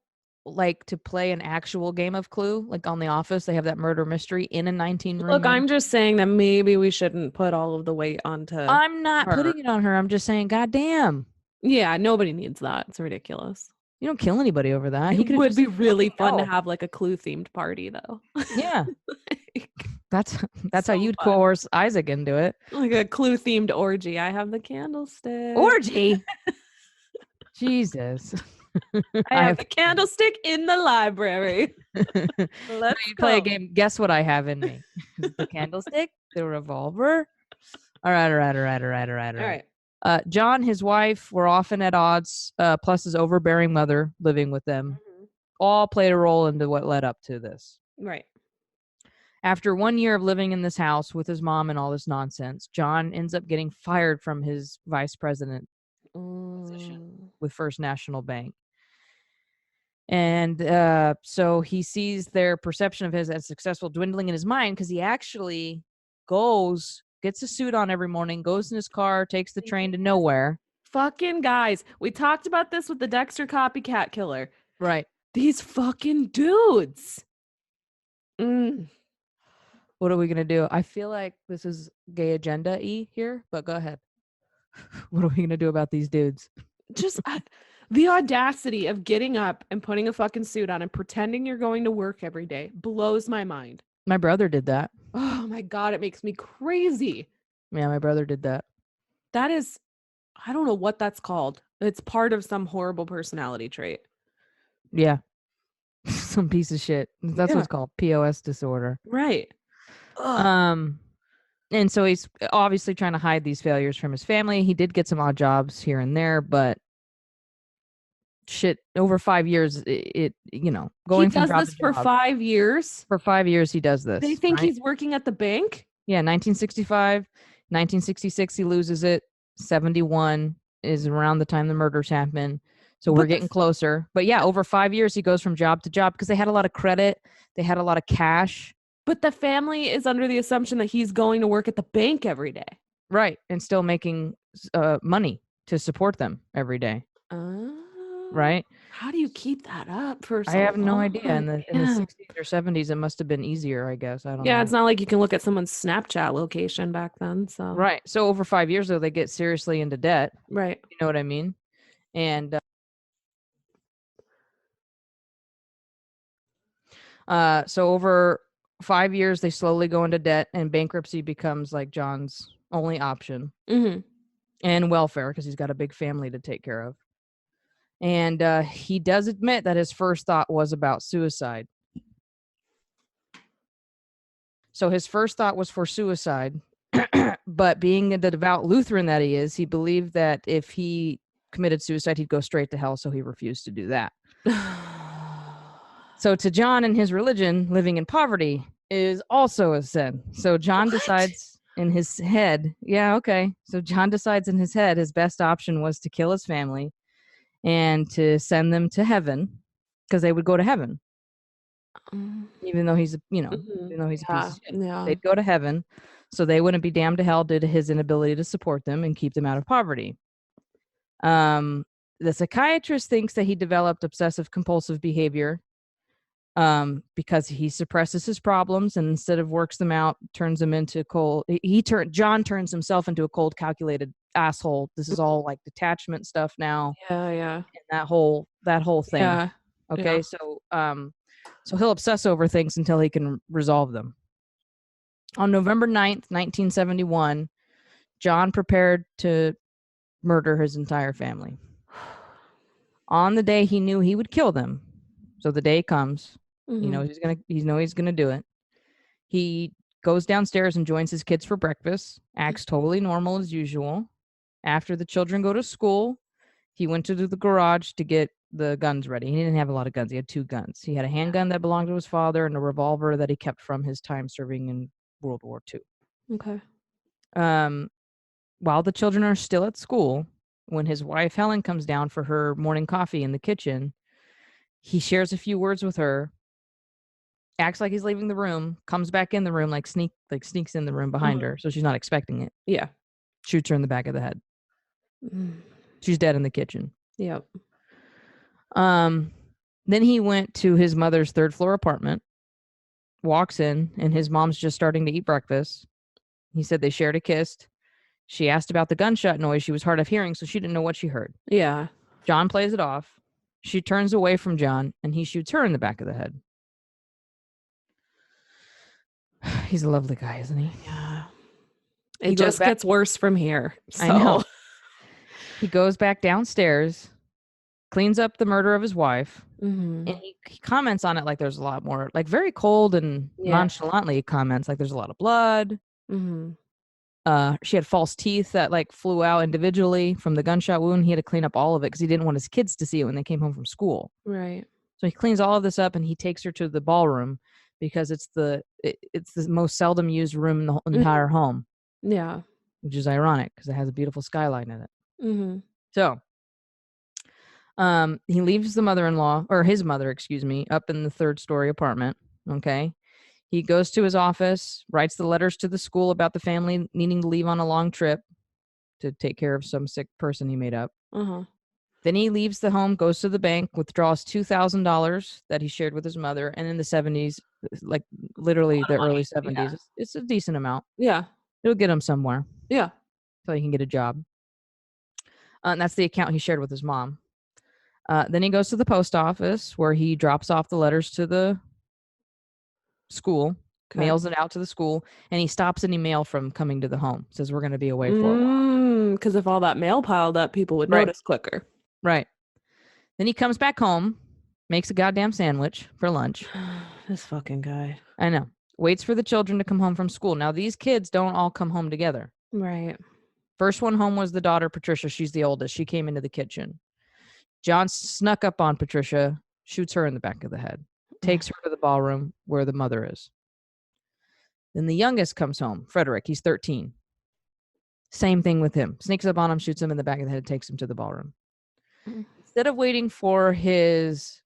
like, to play an actual game of Clue, like on The Office. They have that murder mystery in a 19-room Look, mansion. I'm just saying that maybe we shouldn't put all of the weight onto I'm not her. putting it on her. I'm just saying, goddamn. Yeah, nobody needs that. It's ridiculous. You don't kill anybody over that. It He could would just be really fun to help. have like a Clue-themed party, though. Yeah. Like, That's how so you'd fun. coerce Isaac into it. Like a Clue-themed orgy. I have the candlestick. Orgy. Jesus. I have the candlestick in the library. Let's you play a go. game. Guess what I have in me? The candlestick, the revolver. All right. John, his wife, were often at odds, plus his overbearing mother living with them, all played a role into what led up to this. Right. After 1 year of living in this house with his mom and all this nonsense, John ends up getting fired from his vice president position with First National Bank. And so he sees their perception of his as successful dwindling in his mind, because he actually gets a suit on every morning, goes in his car, takes the train to nowhere. Fucking guys. We talked about this with the Dexter copycat killer. Right. These fucking dudes. What are we going to do? I feel like this is gay agenda-y here, but go ahead. What are we going to do about these dudes? Just the audacity of getting up and putting a fucking suit on and pretending you're going to work every day blows my mind. My brother did that. Oh my God, it makes me crazy. Yeah, my brother did that. That is, I don't know what that's called. It's part of some horrible personality trait. Yeah. Some piece of shit. That's what's called POS disorder. Right. And so he's obviously trying to hide these failures from his family. He did get some odd jobs here and there, but shit, over 5 years, going he from does job this to for job. 5 years. For 5 years, he does this. They think he's working at the bank. Yeah, 1965, 1966, he loses it. 71 is around the time the murders happen. So we're getting closer. But yeah, over 5 years, he goes from job to job because they had a lot of credit. They had a lot of cash. But the family is under the assumption that he's going to work at the bank every day. Right. And still making money to support them every day. Right. How do you keep that up for so I have no long? idea. In the 60s or 70s, it must have been easier, I guess. I don't know. Yeah, it's not like you can look at someone's Snapchat location back then. So Right. So over 5 years, though, they get seriously into debt. Right. You know what I mean? And so over 5 years, they slowly go into debt, and bankruptcy becomes like John's only option. And welfare, because he's got a big family to take care of. And he does admit that his first thought was about suicide. So his first thought was for suicide. But being the devout Lutheran that he is, he believed that if he committed suicide, he'd go straight to hell. So he refused to do that. So to John and his religion, living in poverty is also a sin. So John decides in his head, So John decides in his head his best option was to kill his family and to send them to heaven, because they would go to heaven. Even though he's, even though he's a piece of shit. They'd go to heaven, so they wouldn't be damned to hell due to his inability to support them and keep them out of poverty. The psychiatrist thinks that he developed obsessive compulsive behavior because he suppresses his problems and instead of works them out, turns them into cold. John turns himself into a cold, calculated asshole. This is all like detachment stuff now. Yeah. And that whole thing. Yeah. Okay. Yeah. So he'll obsess over things until he can resolve them. On November 9th, 1971, John prepared to murder his entire family. On the day he knew he would kill them. So the day comes. He's gonna do it. He goes downstairs and joins his kids for breakfast, acts totally normal as usual. After the children go to school, he went to the garage to get the guns ready. He didn't have a lot of guns. He had 2 guns. He had a handgun that belonged to his father and a revolver that he kept from his time serving in World War II. Okay. while the children are still at school, when his wife Helen comes down for her morning coffee in the kitchen, he shares a few words with her, acts like he's leaving the room, comes back in the room, sneaks in the room behind her, so she's not expecting it. Yeah. Shoots her in the back of the head. Mm. She's dead in the kitchen. Yep. Then he went to his mother's third floor apartment, walks in, and his mom's just starting to eat breakfast. He said they shared a kiss. She asked about the gunshot noise. She was hard of hearing, so she didn't know what she heard. Yeah. John plays it off. She turns away from John, and he shoots her in the back of the head. He's a lovely guy, isn't he? Yeah. It just gets worse from here. So. I know. He goes back downstairs, cleans up the murder of his wife, and he comments on it like there's a lot more, like very cold and nonchalantly comments like there's a lot of blood. She had false teeth that like flew out individually from the gunshot wound. He had to clean up all of it because he didn't want his kids to see it when they came home from school. Right. So he cleans all of this up and he takes her to the ballroom because it's the most seldom used room in the entire home. Yeah. Which is ironic because it has a beautiful skyline in it. So he leaves the mother-in-law, or his mother, excuse me, up in the third story apartment. Okay. He goes to his office, writes the letters to the school about the family needing to leave on a long trip to take care of some sick person he made up. Then he leaves the home, goes to the bank, withdraws $2,000 that he shared with his mother. And in the 70s, like literally the early 70s, it's a decent amount. Yeah. It'll get him somewhere. Yeah. So he can get a job. And that's the account he shared with his mom. Then he goes to the post office where he drops off the letters to the school, mails it out to the school, and he stops any mail from coming to the home. Says we're going to be away for a while. Because if all that mail piled up, people would notice quicker. Right. Then he comes back home, makes a goddamn sandwich for lunch. This fucking guy. I know. Waits for the children to come home from school. Now, these kids don't all come home together. Right. First one home was the daughter, Patricia. She's the oldest. She came into the kitchen. John snuck up on Patricia, shoots her in the back of the head, takes her to the ballroom where the mother is. Then the youngest comes home, Frederick. He's 13. Same thing with him. Sneaks up on him, shoots him in the back of the head, takes him to the ballroom. Instead of waiting for his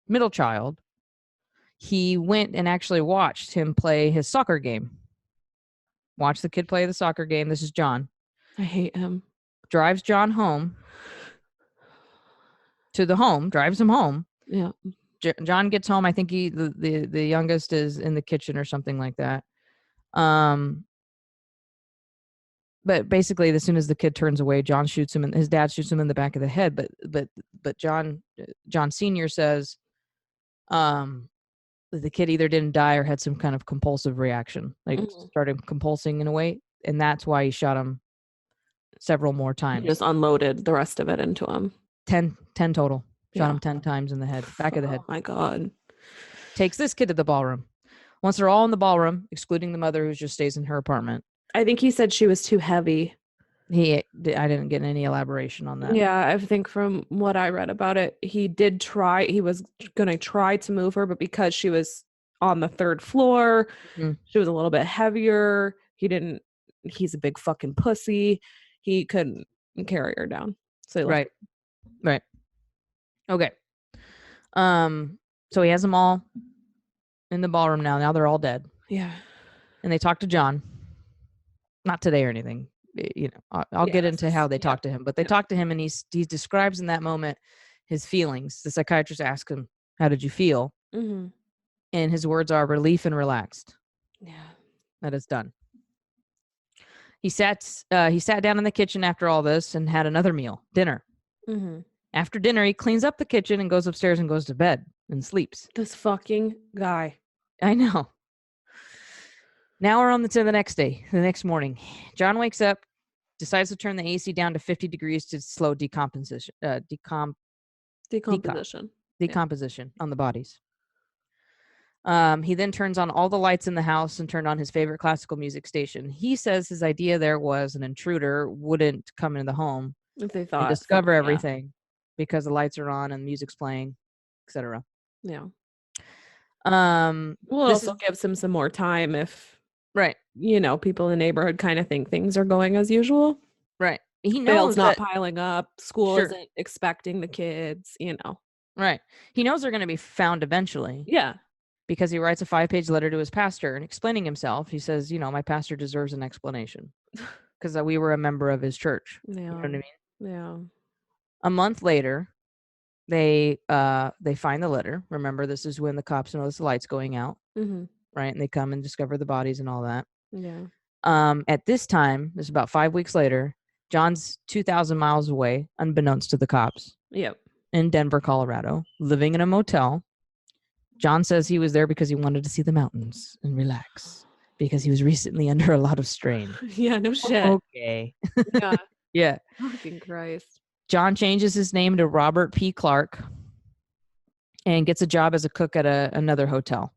middle child, he went and actually watched him play his soccer game. Watched the kid play the soccer game. This is John. I hate him. Drives John home. To the home, drives him home. Yeah. John gets home. I think the youngest is in the kitchen or something like that. But basically, as soon as the kid turns away, John shoots him, and his dad shoots him in the back of the head. But John Sr. says, the kid either didn't die or had some kind of compulsive reaction, like started compulsing in a way, and that's why he shot him several more times. He just unloaded the rest of it into him. 10 total. Shot him 10 times in the head, back of the head. Oh my God. Takes this kid to the ballroom. Once they're all in the ballroom, excluding the mother who just stays in her apartment. I think he said she was too heavy. I didn't get any elaboration on that. Yeah, I think from what I read about it, he was going to try to move her, but because she was on the third floor, she was a little bit heavier. He's a big fucking pussy. He couldn't carry her down. So Right. Okay. So he has them all in the ballroom now. Now they're all dead. Yeah. And they talk to John. Not today or anything. You know, I'll get into how they talk to him, but they talk to him, and he describes in that moment his feelings. The psychiatrist asks him, "How did you feel?" And his words are relief and relaxed. Yeah. That is done. He sat down in the kitchen after all this and had another meal, dinner. After dinner, he cleans up the kitchen and goes upstairs and goes to bed and sleeps. This fucking guy. I know. Now we're on to the next day, the next morning. John wakes up, decides to turn the AC down to 50 degrees to slow decomposition on the bodies. He then turns on all the lights in the house and turned on his favorite classical music station. He says his idea there was an intruder wouldn't come into the home if they thought and discover everything because the lights are on and music's playing, etc. Yeah. Well, it also gives him some more time if right, people in the neighborhood kind of think things are going as usual. Right. He Bail's knows not that. piling up. School Sure. isn't expecting the kids, you know. Right. He knows they're going to be found eventually. Yeah. Because he writes a 5-page letter to his pastor and explaining himself. He says, my pastor deserves an explanation because we were a member of his church. Yeah. You know what I mean? Yeah. A month later, they find the letter. Remember, this is when the cops notice the lights going out, Mm-hmm. right? And they come and discover the bodies and all that. Yeah. At this time, this is about 5 weeks later, John's 2,000 miles away, unbeknownst to the cops, Yep. in Denver, Colorado, living in a motel. John says he was there because he wanted to see the mountains and relax because he was recently under a lot of strain. Yeah, no shit. Okay. Yeah. Yeah. Fucking Christ. John changes his name to Robert P. Clark and gets a job as a cook at another hotel.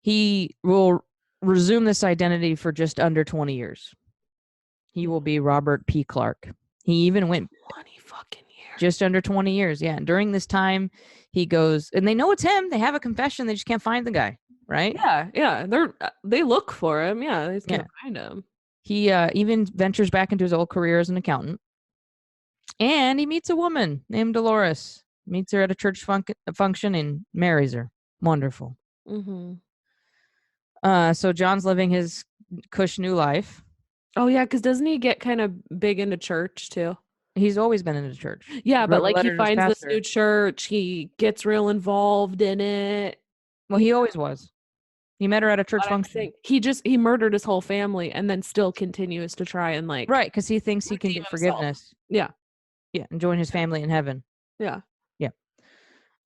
He will resume this identity for just under 20 years. He will be Robert P. Clark. He even went 20 fucking years. just under 20 years. Yeah. And during this time, he goes, and they know it's him. They have a confession. They just can't find the guy. Right. Yeah. Yeah. They look for him. Yeah. They just can't find him. He even ventures back into his old career as an accountant. And he meets a woman named Dolores. Meets her at a church function and marries her. Wonderful. Mm-hmm. So John's living his cush new life. Oh, yeah, because doesn't he get kind of big into church, too? He's always been into church. Yeah, but like he finds this new church. He gets real involved in it. Well, he always was. He met her at a church function. He murdered his whole family and then still continues to try and like. Right, because he thinks he can get forgiveness. Yeah. Yeah, and join his family in heaven. Yeah. Yeah.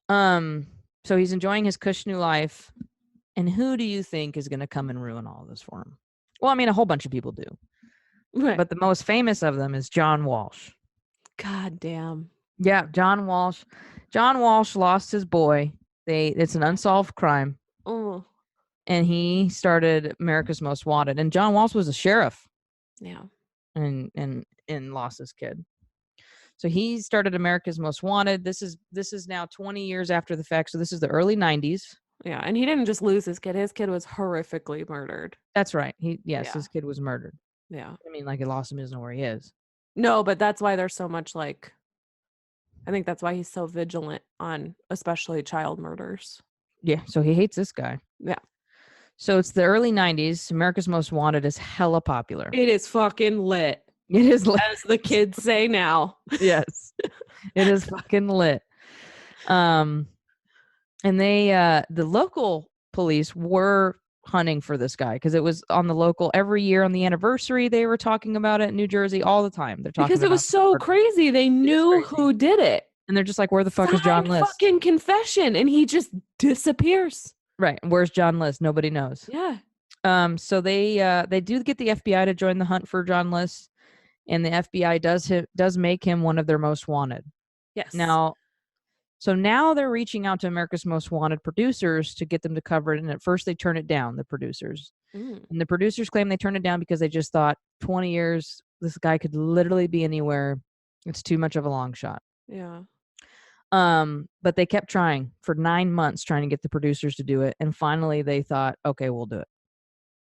So he's enjoying his cush new life. And who do you think is going to come and ruin all of this for him? Well, I mean, a whole bunch of people do. Right. But the most famous of them is John Walsh. God damn. Yeah, John Walsh. John Walsh lost his boy. It's an unsolved crime. Oh. And he started America's Most Wanted. And John Walsh was a sheriff. Yeah. And lost his kid. So he started America's Most Wanted. This is now 20 years after the fact. So this is the early 90s. Yeah, and he didn't just lose his kid. His kid was horrifically murdered. That's right. His kid was murdered. Yeah. I mean, like, he lost him, he doesn't know where he is. No, but that's why there's so much, like, I think that's why he's so vigilant on especially child murders. Yeah, so he hates this guy. Yeah. So it's the early 90s. America's Most Wanted is hella popular. It is fucking lit. It is lit. As the kids say now. Yes. It is fucking lit. And they, the local police were hunting for this guy because it was on the local every year on the anniversary. They were talking about it in New Jersey all the time. They're talking because it was so crazy. They knew who did it. And they're just like, where the fuck is John List? Fucking confession. And he just disappears. Right. Where's John List? Nobody knows. Yeah. So they do get the FBI to join the hunt for John List. And the FBI does make him one of their most wanted. Yes. So now they're reaching out to America's Most Wanted producers to get them to cover it. And at first they turn it down, the producers. And the producers claim they turned it down because they just thought 20 years, this guy could literally be anywhere. It's too much of a long shot. Yeah. But they kept trying for 9 months, trying to get the producers to do it. And finally they thought, okay, we'll do it.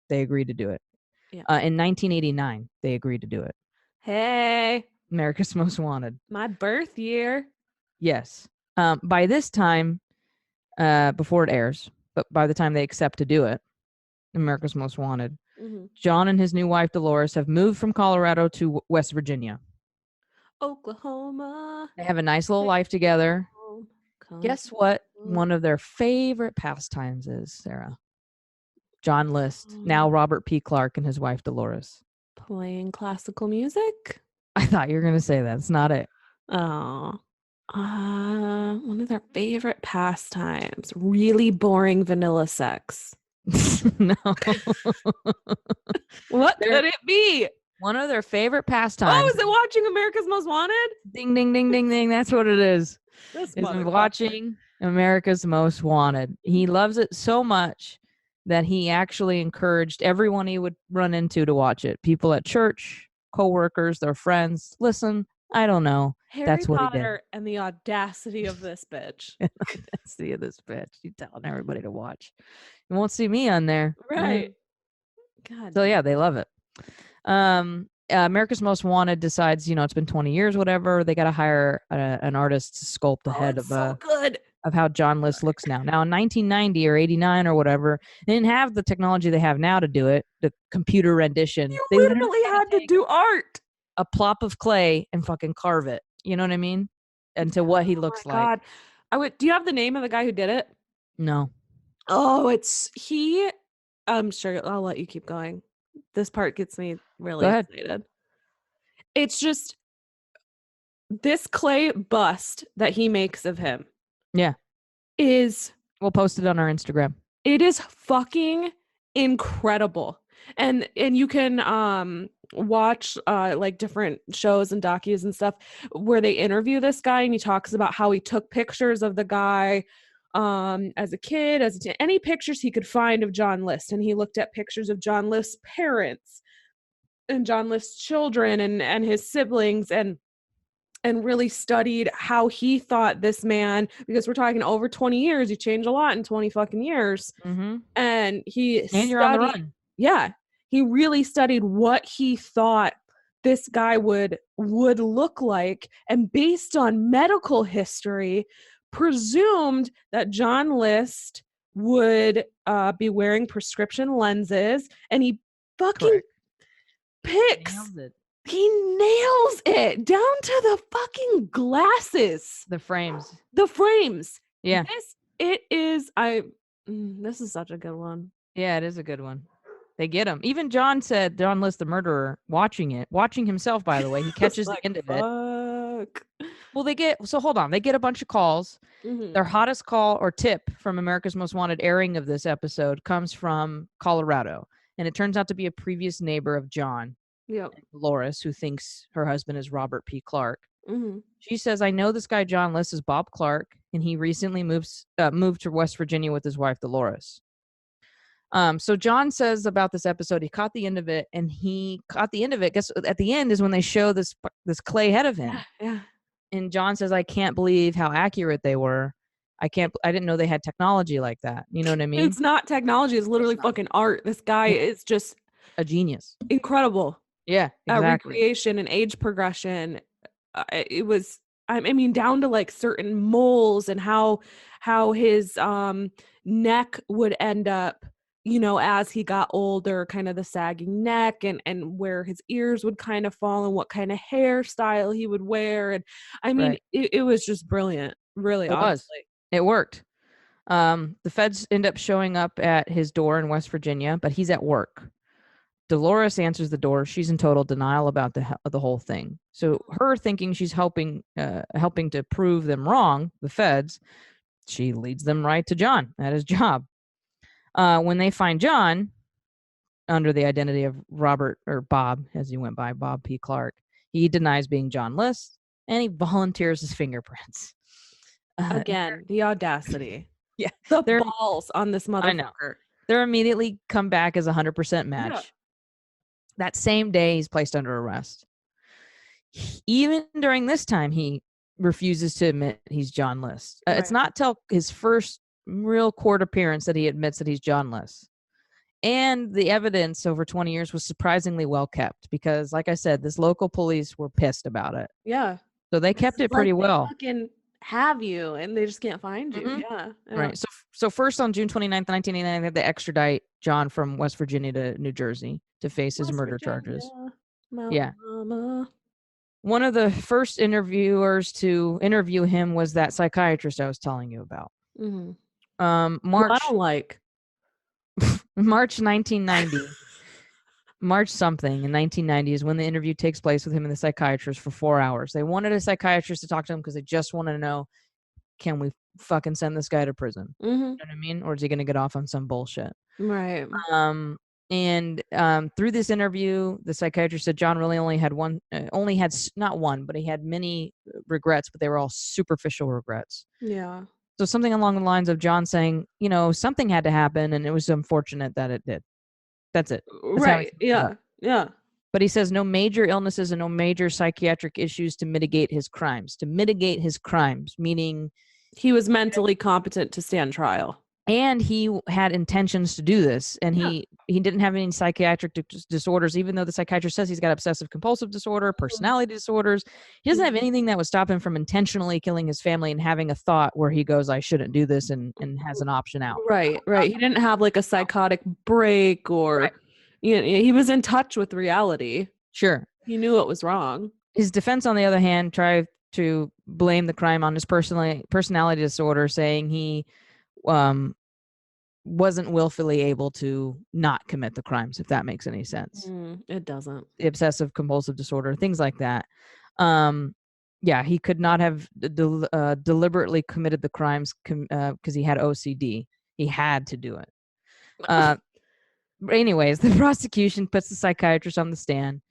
They agreed to do it. Yeah. In 1989, they agreed to do it. Hey. America's Most Wanted. My birth year. Yes. By this time, before it airs, but by the time they accept to do it, America's Most Wanted, John and his new wife, Dolores, have moved from Colorado to West Virginia. Oklahoma. They have a nice little life together. Guess what? One of their favorite pastimes is, Sarah? John List, now Robert P. Clark, and his wife, Dolores. Playing classical music? I thought you were going to say that. It's not it. Oh. One of their favorite pastimes. Really boring vanilla sex. No. What could it be? One of their favorite pastimes. Oh, is it watching America's Most Wanted? Ding, ding, ding, ding, ding. That's what it is. Is watching America's Most Wanted. He loves it so much that he actually encouraged everyone he would run into to watch it. People at church, coworkers, their friends. Listen, I don't know. That's what he did. And the audacity of this bitch. Audacity of this bitch. She's telling everybody to watch. You won't see me on there. Right. God. So yeah, they love it. America's Most Wanted decides, it's been 20 years, whatever. They got to hire an artist to sculpt the head it's so good. of how John List looks now. Now, in 1990 or 89 or whatever, they didn't have the technology they have now to do it, the computer rendition. You They literally had to do art. a plop of clay and fucking carve it. You know what I mean? Into what he looks like. God. Do you have the name of the guy who did it? No. Oh, I'm sure I'll let you keep going. This part gets me really excited. It's just this clay bust that he makes of him. Yeah. We'll post it on our Instagram. It is fucking incredible. And you can watch like different shows and docus and stuff where they interview this guy, and he talks about how he took pictures of the guy as a kid, any pictures he could find of John List, and he looked at pictures of John List's parents and John List's children and his siblings, and really studied how he thought this man, because we're talking over 20 years, he changed a lot in 20 fucking years. Mm-hmm. And you're on the run. Yeah. He really studied what he thought this guy would look like, and based on medical history, presumed that John List would be wearing prescription lenses, and he fucking picks. He nails it down to the fucking glasses. The frames. Yeah. This is such a good one. Yeah, it is a good one. They get him. Even John said, John List, the murderer, watching himself, by the way, he catches the end of it. Well, hold on. They get a bunch of calls. Mm-hmm. Their hottest call or tip from America's Most Wanted airing of this episode comes from Colorado. And it turns out to be a previous neighbor of John. Yep. Dolores, who thinks her husband is Robert P. Clark. Mm-hmm. She says, I know this guy John List is Bob Clark, and he recently moved to West Virginia with his wife, Dolores. So John says about this episode, he caught the end of it, and guess at the end is when they show this clay head of him. Yeah. And John says, I can't believe how accurate they were. I didn't know they had technology like that. You know what I mean? It's not technology. It's literally fucking art. This guy is just a genius. Incredible. Yeah, exactly. Recreation and age progression. It was, I mean, down to like certain moles and how his neck would end up, as he got older, kind of the sagging neck, and where his ears would kind of fall, and what kind of hairstyle he would wear. And I mean, it was just brilliant. Really, honestly. It worked. The feds end up showing up at his door in West Virginia, but he's at work. Dolores answers the door. She's in total denial about the whole thing. So her thinking she's helping to prove them wrong, the feds, she leads them right to John at his job. When they find John under the identity of Robert, or Bob, as he went by, Bob P. Clark, he denies being John List, and he volunteers his fingerprints. Again, the audacity. Yeah. The balls on this motherfucker. I know. They're immediately come back as 100% match. Yeah. That same day, he's placed under arrest. Even during this time, he refuses to admit he's John List. It's not till his first real court appearance that he admits that he's John List. And the evidence over 20 years was surprisingly well kept because, like I said, this local police were pissed about it. Yeah. So they kept it pretty well. Fucking have you, and they just can't find you. Mm-hmm. Yeah. Right. So first on June 29th, 1989, they had to extradite John from West Virginia to New Jersey to face his murder charges. Yeah. Mama. One of the first interviewers to interview him was that psychiatrist I was telling you about. Mm-hmm. March. I don't like. March 1990. March something in 1990 is when the interview takes place with him and the psychiatrist for 4 hours. They wanted a psychiatrist to talk to him because they just wanted to know, can we fucking send this guy to prison? Mm-hmm. You know what I mean? Or is he going to get off on some bullshit? Right. And through this interview, the psychiatrist said John really only had not one, but he had many regrets, but they were all superficial regrets. Yeah. So something along the lines of John saying, something had to happen, and it was unfortunate that it did. That's it. That's right. Yeah. Yeah. But he says no major illnesses and no major psychiatric issues to mitigate his crimes. To mitigate his crimes, meaning he was mentally competent to stand trial. and he had intentions to do this, and Yeah. he didn't have any psychiatric disorders, even though the psychiatrist says he's got obsessive compulsive disorder, personality disorders. He doesn't have anything that would stop him from intentionally killing his family and having a thought where he goes, I shouldn't do this, and has an option out. Right, right. He didn't have like a psychotic break, Right. or he was in touch with reality. Sure. He knew what was wrong. His defense, on the other hand, tried to blame the crime on his personality disorder, saying he wasn't willfully able to not commit the crimes, if that makes any sense. It doesn't. The obsessive compulsive disorder, things like that. Yeah, he could not have deliberately committed the crimes because he had OCD. He had to do it. Anyways, the prosecution puts the psychiatrist on the stand.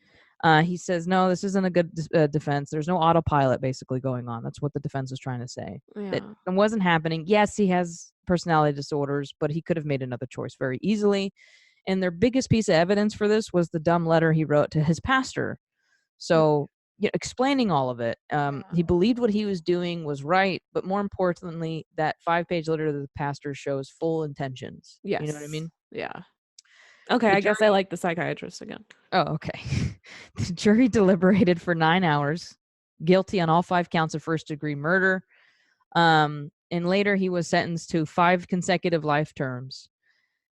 He says, no, this isn't a good defense. There's no autopilot basically going on. That's what the defense was trying to say. Yeah. That it wasn't happening. Yes, he has personality disorders, but he could have made another choice very easily. And their biggest piece of evidence for this was the dumb letter he wrote to his pastor. So, explaining all of it, he believed what he was doing was right, but more importantly, that 5-page letter to the pastor shows full intentions. Yes. You know what I mean? Yeah. Okay, I guess I like the psychiatrist again. Oh, okay. The jury deliberated for 9 hours, guilty on all 5 counts of first-degree murder. And later he was sentenced to 5 consecutive life terms.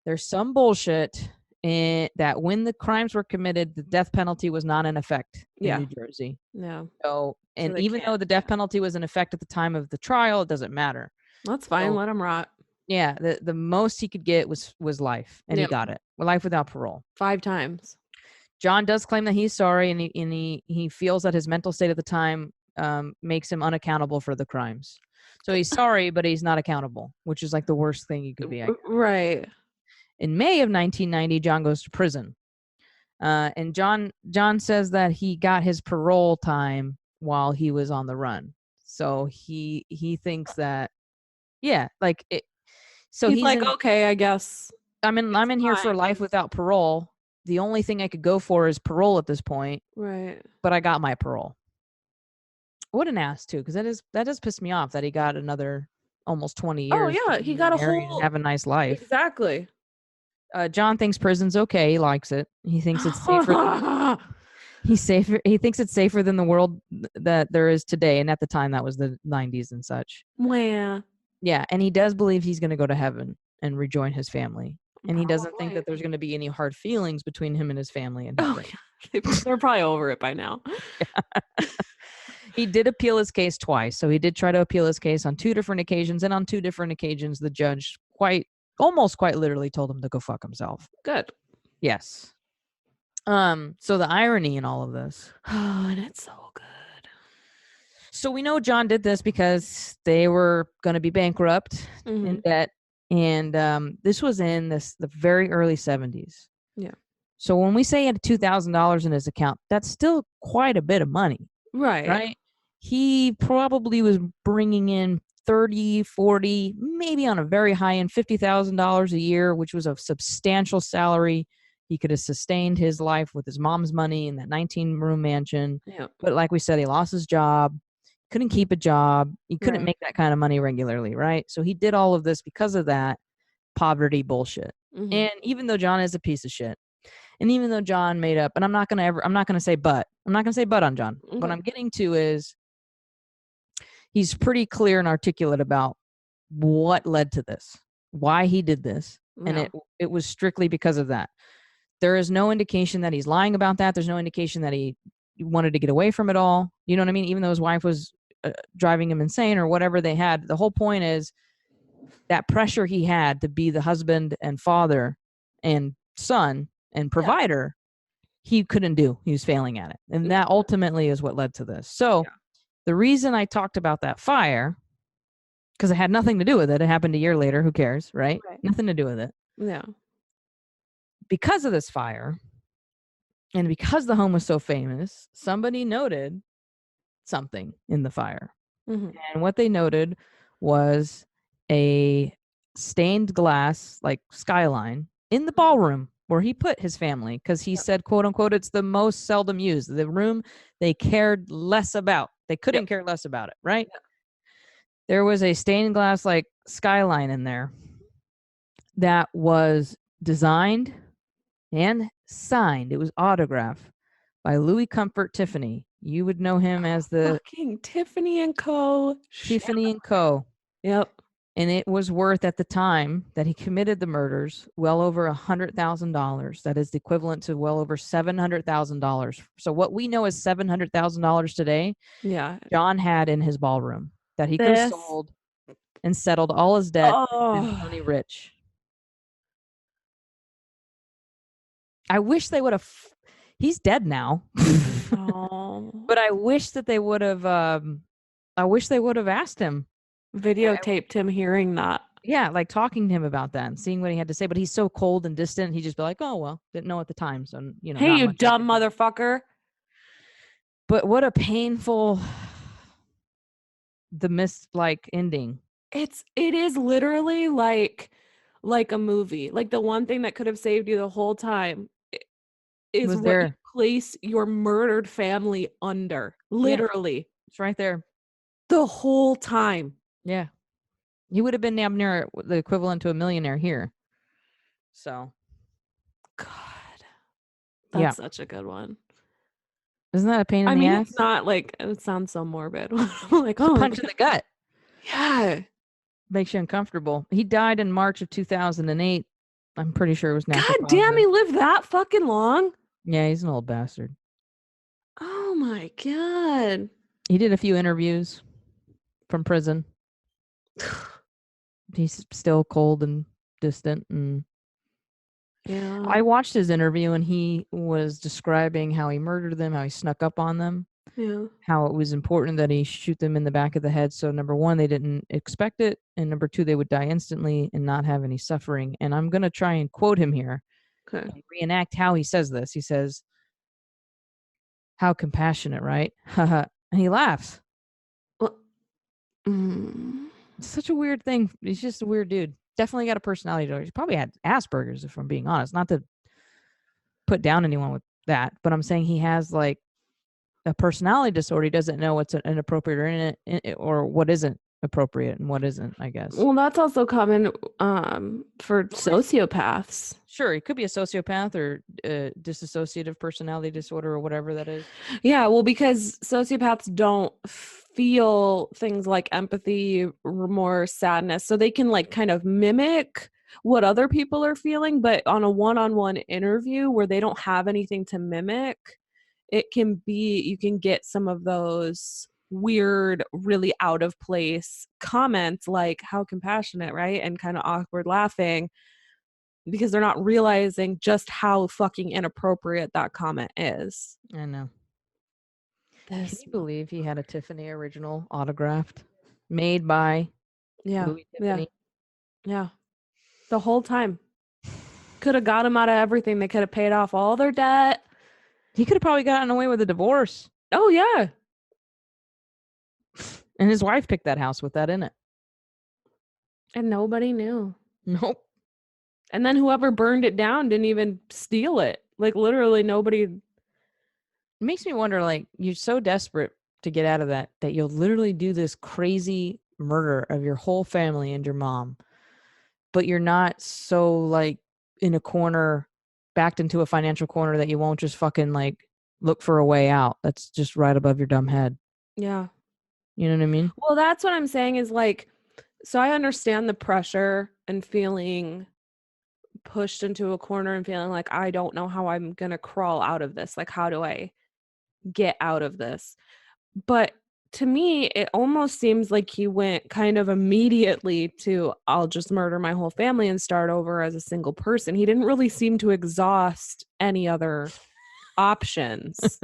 There's some bullshit that when the crimes were committed, the death penalty was not in effect in New Jersey. Yeah. So even though the death penalty was in effect at the time of the trial, it doesn't matter. That's fine. Let him rot. Yeah, the most he could get was life, and he got it. Life without parole. 5 times. John does claim that he's sorry, and he feels that his mental state at the time makes him unaccountable for the crimes. So he's sorry, but he's not accountable, which is like the worst thing you could be. Right. In May of 1990, John goes to prison. And John says that he got his parole time while he was on the run. So he thinks that, yeah, like it. So he's like, okay, I guess I'm in here for life without parole. The only thing I could go for is parole at this point. Right. But I got my parole. What an ass too, because that does piss me off that he got another almost 20 years. Oh yeah, he got a whole have a nice life. Exactly. John thinks prison's okay. He likes it. He thinks it's safer. He's safer. He thinks it's safer than the world that there is today. And at the time, that was the 90s and such. Yeah. Yeah, and he does believe he's going to go to heaven and rejoin his family. And he doesn't think that there's going to be any hard feelings between him and his family. And they're probably over it by now. Yeah. He did appeal his case twice. So he did try to appeal his case on 2 different occasions. And on 2 different occasions, the judge almost quite literally told him to go fuck himself. Good. Yes. So the irony in all of this. Oh, and it's so good. So we know John did this because they were going to be bankrupt in debt. And this was in the very early 70s. Yeah. So when we say he had $2,000 in his account, that's still quite a bit of money. Right? He probably was bringing in 30, 40, maybe on a very high end, $50,000 a year, which was a substantial salary. He could have sustained his life with his mom's money in that 19-room mansion. Yeah. But like we said, he lost his job, couldn't keep a job. He couldn't make that kind of money regularly, right? So he did all of this because of that poverty bullshit. And even though John is a piece of shit, and even though John made up, and I'm not going to say but on John. What I'm getting to is he's pretty clear and articulate about what led to this, why he did this. Yeah. And it was strictly because of that. There is no indication that he's lying about that. There's no indication that he wanted to get away from it all. You know what I mean? Even though his wife was driving him insane or whatever they had, the whole point is that pressure he had to be the husband and father and son and provider, he couldn't do. He was failing at it. And that ultimately is what led to this. So the reason I talked about that fire, because it had nothing to do with it. It happened a year later. Who cares, right? Nothing to do with it. Yeah. Because of this fire, and because the home was so famous, somebody noted something in the fire. And what they noted was a stained glass, like skyline, in the ballroom where he put his family, because he said, quote unquote, it's the most seldom used. The room they cared less about. They couldn't care less about it, right? There was a stained glass like skyline in there. that was designed and signed. It was autographed by Louis Comfort Tiffany. You would know him as the Fucking Tiffany and Co. Tiffany and Co. Yep. And it was worth at the time that he committed the murders well over $100,000. That is the equivalent to well over $700,000. So what we know as $700,000 today, Yeah. John had in his ballroom that he could have This. sold and settled all his debt and been Oh. plenty rich. I wish they would have. He's dead now. Oh. But I wish that they would have. I wish they would have asked him. Videotaped him hearing that. Yeah, like talking to him about that and seeing what he had to say. But he's so cold and distant. He'd just be like, "Oh well, didn't know at the time." So Hey, not you much dumb motherfucker. But what a painful, ending. It is literally like a movie. Like the one thing that could have saved you the whole time is Was what there. you place your murdered family under. Literally. It's right there. The whole time. Yeah. He would have been damn near the equivalent to a millionaire here. So. God. That's such a good one. Isn't that a pain in the ass? It's not like, it sounds so morbid. Like, it's a punch in the gut. Yeah. Makes you uncomfortable. He died in March of 2008. I'm pretty sure it was natural God damn, he lived that fucking long? Yeah, he's an old bastard. Oh my God. He did a few interviews from prison. He's still cold and distant. And yeah. I watched his interview and he was describing how he murdered them, how he snuck up on them. Yeah. How it was important that he shoot them in the back of the head. So number one, they didn't expect it. And number two, they would die instantly and not have any suffering. And I'm going to try and quote him here. Okay. And reenact how he says this. He says, "How compassionate, right?" Haha. And he laughs. Well, It's such a weird thing. He's just a weird dude. Definitely got a personality disorder. He probably had Asperger's, if I'm being honest. Not to put down anyone with that, but I'm saying he has like a personality disorder. He doesn't know what's inappropriate or what isn't appropriate and what isn't, I guess. Well, that's also common for sociopaths. Sure, it could be a sociopath or dissociative personality disorder or whatever that is. Yeah, well, because sociopaths don't feel things like empathy, remorse, sadness, so they can like kind of mimic what other people are feeling, but on a one-on-one interview where they don't have anything to mimic, it can be, you can get some of those weird, really out of place comments like how compassionate, right? And kind of awkward laughing because they're not realizing just how fucking inappropriate that comment is. I know. Can you believe he had a Tiffany original autographed made by Louis Tiffany? Yeah. The whole time. Could have got him out of everything. They could have paid off all their debt. He could have probably gotten away with a divorce. Oh, yeah. And his wife picked that house with that in it. And nobody knew. Nope. And then whoever burned it down didn't even steal it. Like literally nobody. It makes me wonder, like, you're so desperate to get out of that you'll literally do this crazy murder of your whole family and your mom. But you're not so like in a corner, backed into a financial corner that you won't just fucking like look for a way out. That's just right above your dumb head. Yeah. You know what I mean? Well, that's what I'm saying is like, so I understand the pressure and feeling pushed into a corner and feeling like, I don't know how I'm going to crawl out of this. Like, how do I get out of this? But to me, it almost seems like he went kind of immediately to, I'll just murder my whole family and start over as a single person. He didn't really seem to exhaust any other options,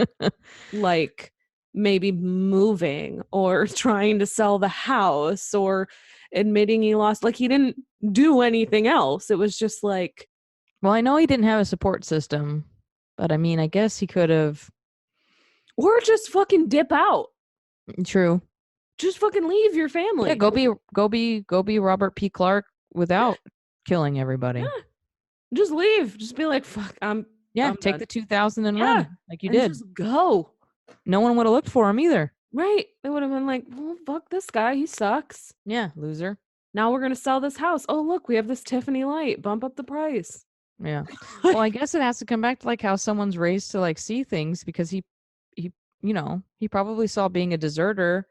like maybe moving or trying to sell the house or admitting he lost. Like, he didn't do anything else. It was just like. Well, I know he didn't have a support system, but I mean, I guess he could have. Or just fucking dip out. True. Just fucking leave your family. Yeah, go be Robert P. Clark without killing everybody. Yeah. Just leave. Just be like, fuck, I'm take done. the 2,000 and run like you did. Just go. No one would have looked for him either. Right. They would have been like, well, fuck this guy. He sucks. Yeah, loser. Now we're going to sell this house. Oh, look, we have this Tiffany light. Bump up the price. Yeah. Well, I guess it has to come back to like how someone's raised to like see things, because he he probably saw being a deserter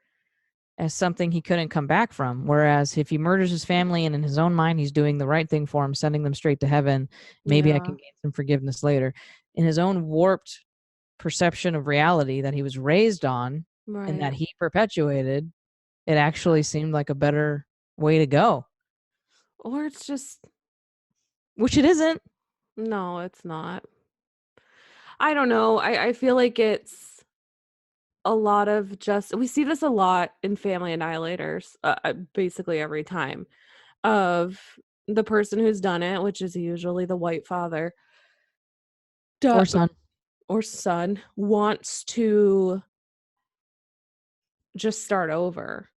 as something he couldn't come back from. Whereas if he murders his family and in his own mind he's doing the right thing for him, sending them straight to heaven, maybe I can gain some forgiveness later. In his own warped perception of reality that he was raised on and that he perpetuated, it actually seemed like a better way to go. Or it's just, which it isn't. No, it's not. I don't know. I feel like it's a lot of just, we see this a lot in Family Annihilators, basically every time, of the person who's done it, which is usually the white father or son, wants to just start over.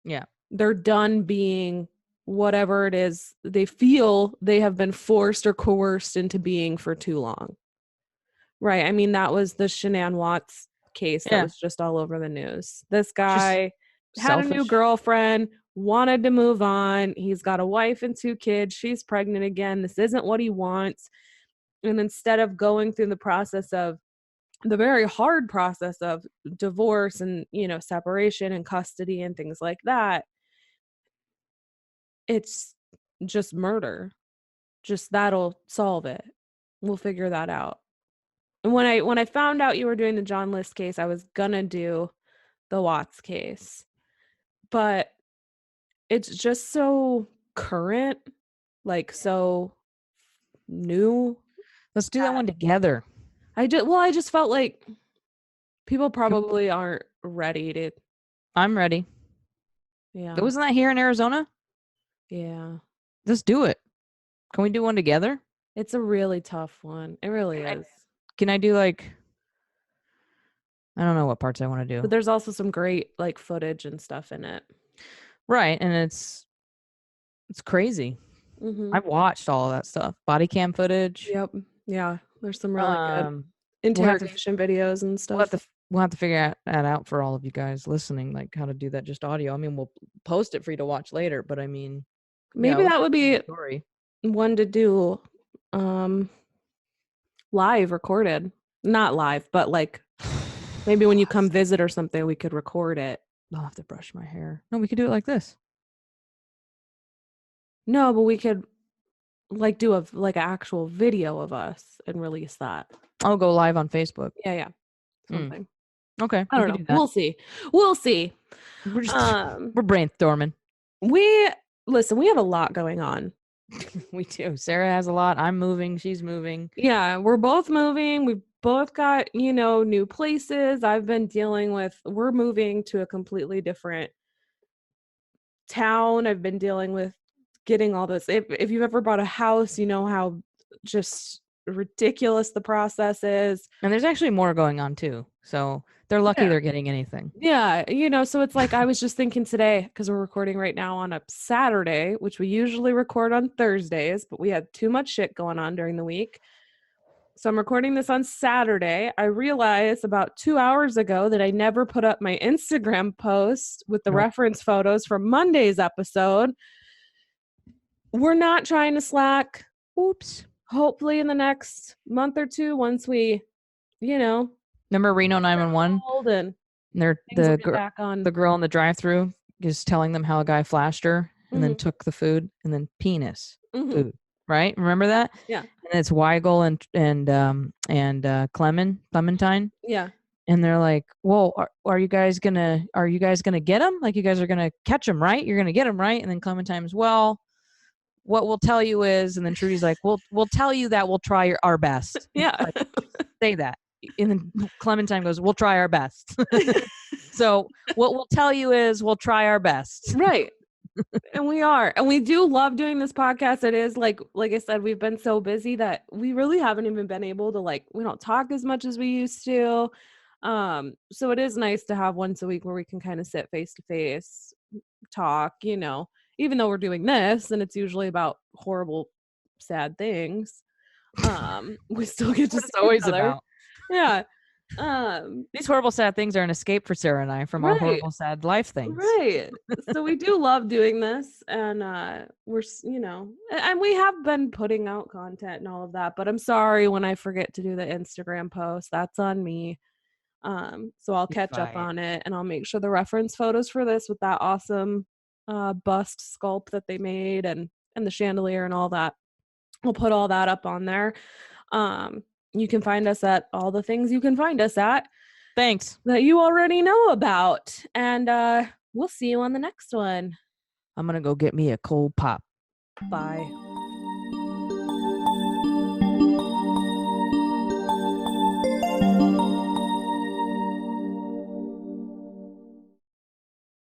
Yeah. They're done being whatever it is they feel they have been forced or coerced into being for too long. Right. I mean, that was the Shanann Watts case that was just all over the news. This guy had a new girlfriend, wanted to move on. He's got a wife and 2 kids. She's pregnant again. This isn't what he wants. And instead of going through the process of the very hard process of divorce and, separation and custody and things like that, it's just murder. Just that'll solve it. We'll figure that out. And when I found out you were doing the John List case, I was gonna do the Watts case. But it's just so current, like so new. Let's do that one together. I just felt like people probably aren't ready to. I'm ready. Yeah. Wasn't that here in Arizona? Yeah. Let's do it. Can we do one together? It's a really tough one. It really is. Can I do like, I don't know what parts I want to do. But there's also some great like footage and stuff in it. Right. And it's crazy. Mm-hmm. I've watched all of that stuff. Body cam footage. Yep. Yeah. There's some really good interrogation videos and stuff. We'll have to figure that out for all of you guys listening, like how to do that just audio. I mean, we'll post it for you to watch later, but I mean, maybe that would be one to do live recorded. Not live, but like maybe when you come visit or something, we could record it. I'll have to brush my hair. No, we could do it like this. No, but we could like do an actual video of us and release that. I'll go live on Facebook. Yeah. Something. Okay. I don't know. We'll see. We're just we're brainstorming. We have a lot going on. We do. Sarah has a lot. I'm moving. She's moving. Yeah, we're both moving. We've both got, new places. I've been we're moving to a completely different town. I've been dealing with getting all this. If you've ever bought a house, you know how just ridiculous the process is. And there's actually more going on too. So they're lucky they're getting anything. Yeah. So it's like, I was just thinking today, because we're recording right now on a Saturday, which we usually record on Thursdays, but we had too much shit going on during the week. So I'm recording this on Saturday. I realized about 2 hours ago that I never put up my Instagram post with the reference photos from Monday's episode. We're not trying to slack. Oops. Hopefully in the next month or two, once we, remember Reno 911? And the girl in the drive-thru is telling them how a guy flashed her and then took the food and then penis food. Right? Remember that? Yeah. And it's Weigel and Clementine. Yeah. And they're like, "Well, are you guys gonna get him? Like, you guys are gonna catch him, right? You're gonna get him, right?" And then Clementine's, "Well, what we'll tell you is," and then Trudy's like, "We'll tell you that we'll try our best." Yeah. Like, say that. And then Clementine goes, "We'll try our best." So what we'll tell you is we'll try our best. Right. And we are. And we do love doing this podcast. It is like I said, we've been so busy that we really haven't even been able to we don't talk as much as we used to. So it is nice to have once a week where we can kind of sit face to face, talk, even though we're doing this and it's usually about horrible, sad things. We still get to see always each other. about. Yeah. These horrible, sad things are an escape for Sarah and I from our Right. horrible, sad life things. Right. So we do love doing this, and we're and we have been putting out content and all of that, but I'm sorry when I forget to do the Instagram post. That's on me. So I'll You're catch up fine. on it, and I'll make sure the reference photos for this with that awesome bust sculpt that they made, and the chandelier and all that. We'll put all that up on there. Um you can find us at all the things you can find us at Thanks. that you already know about. And we'll see you on the next one. I'm gonna go get me a cold pop. Bye.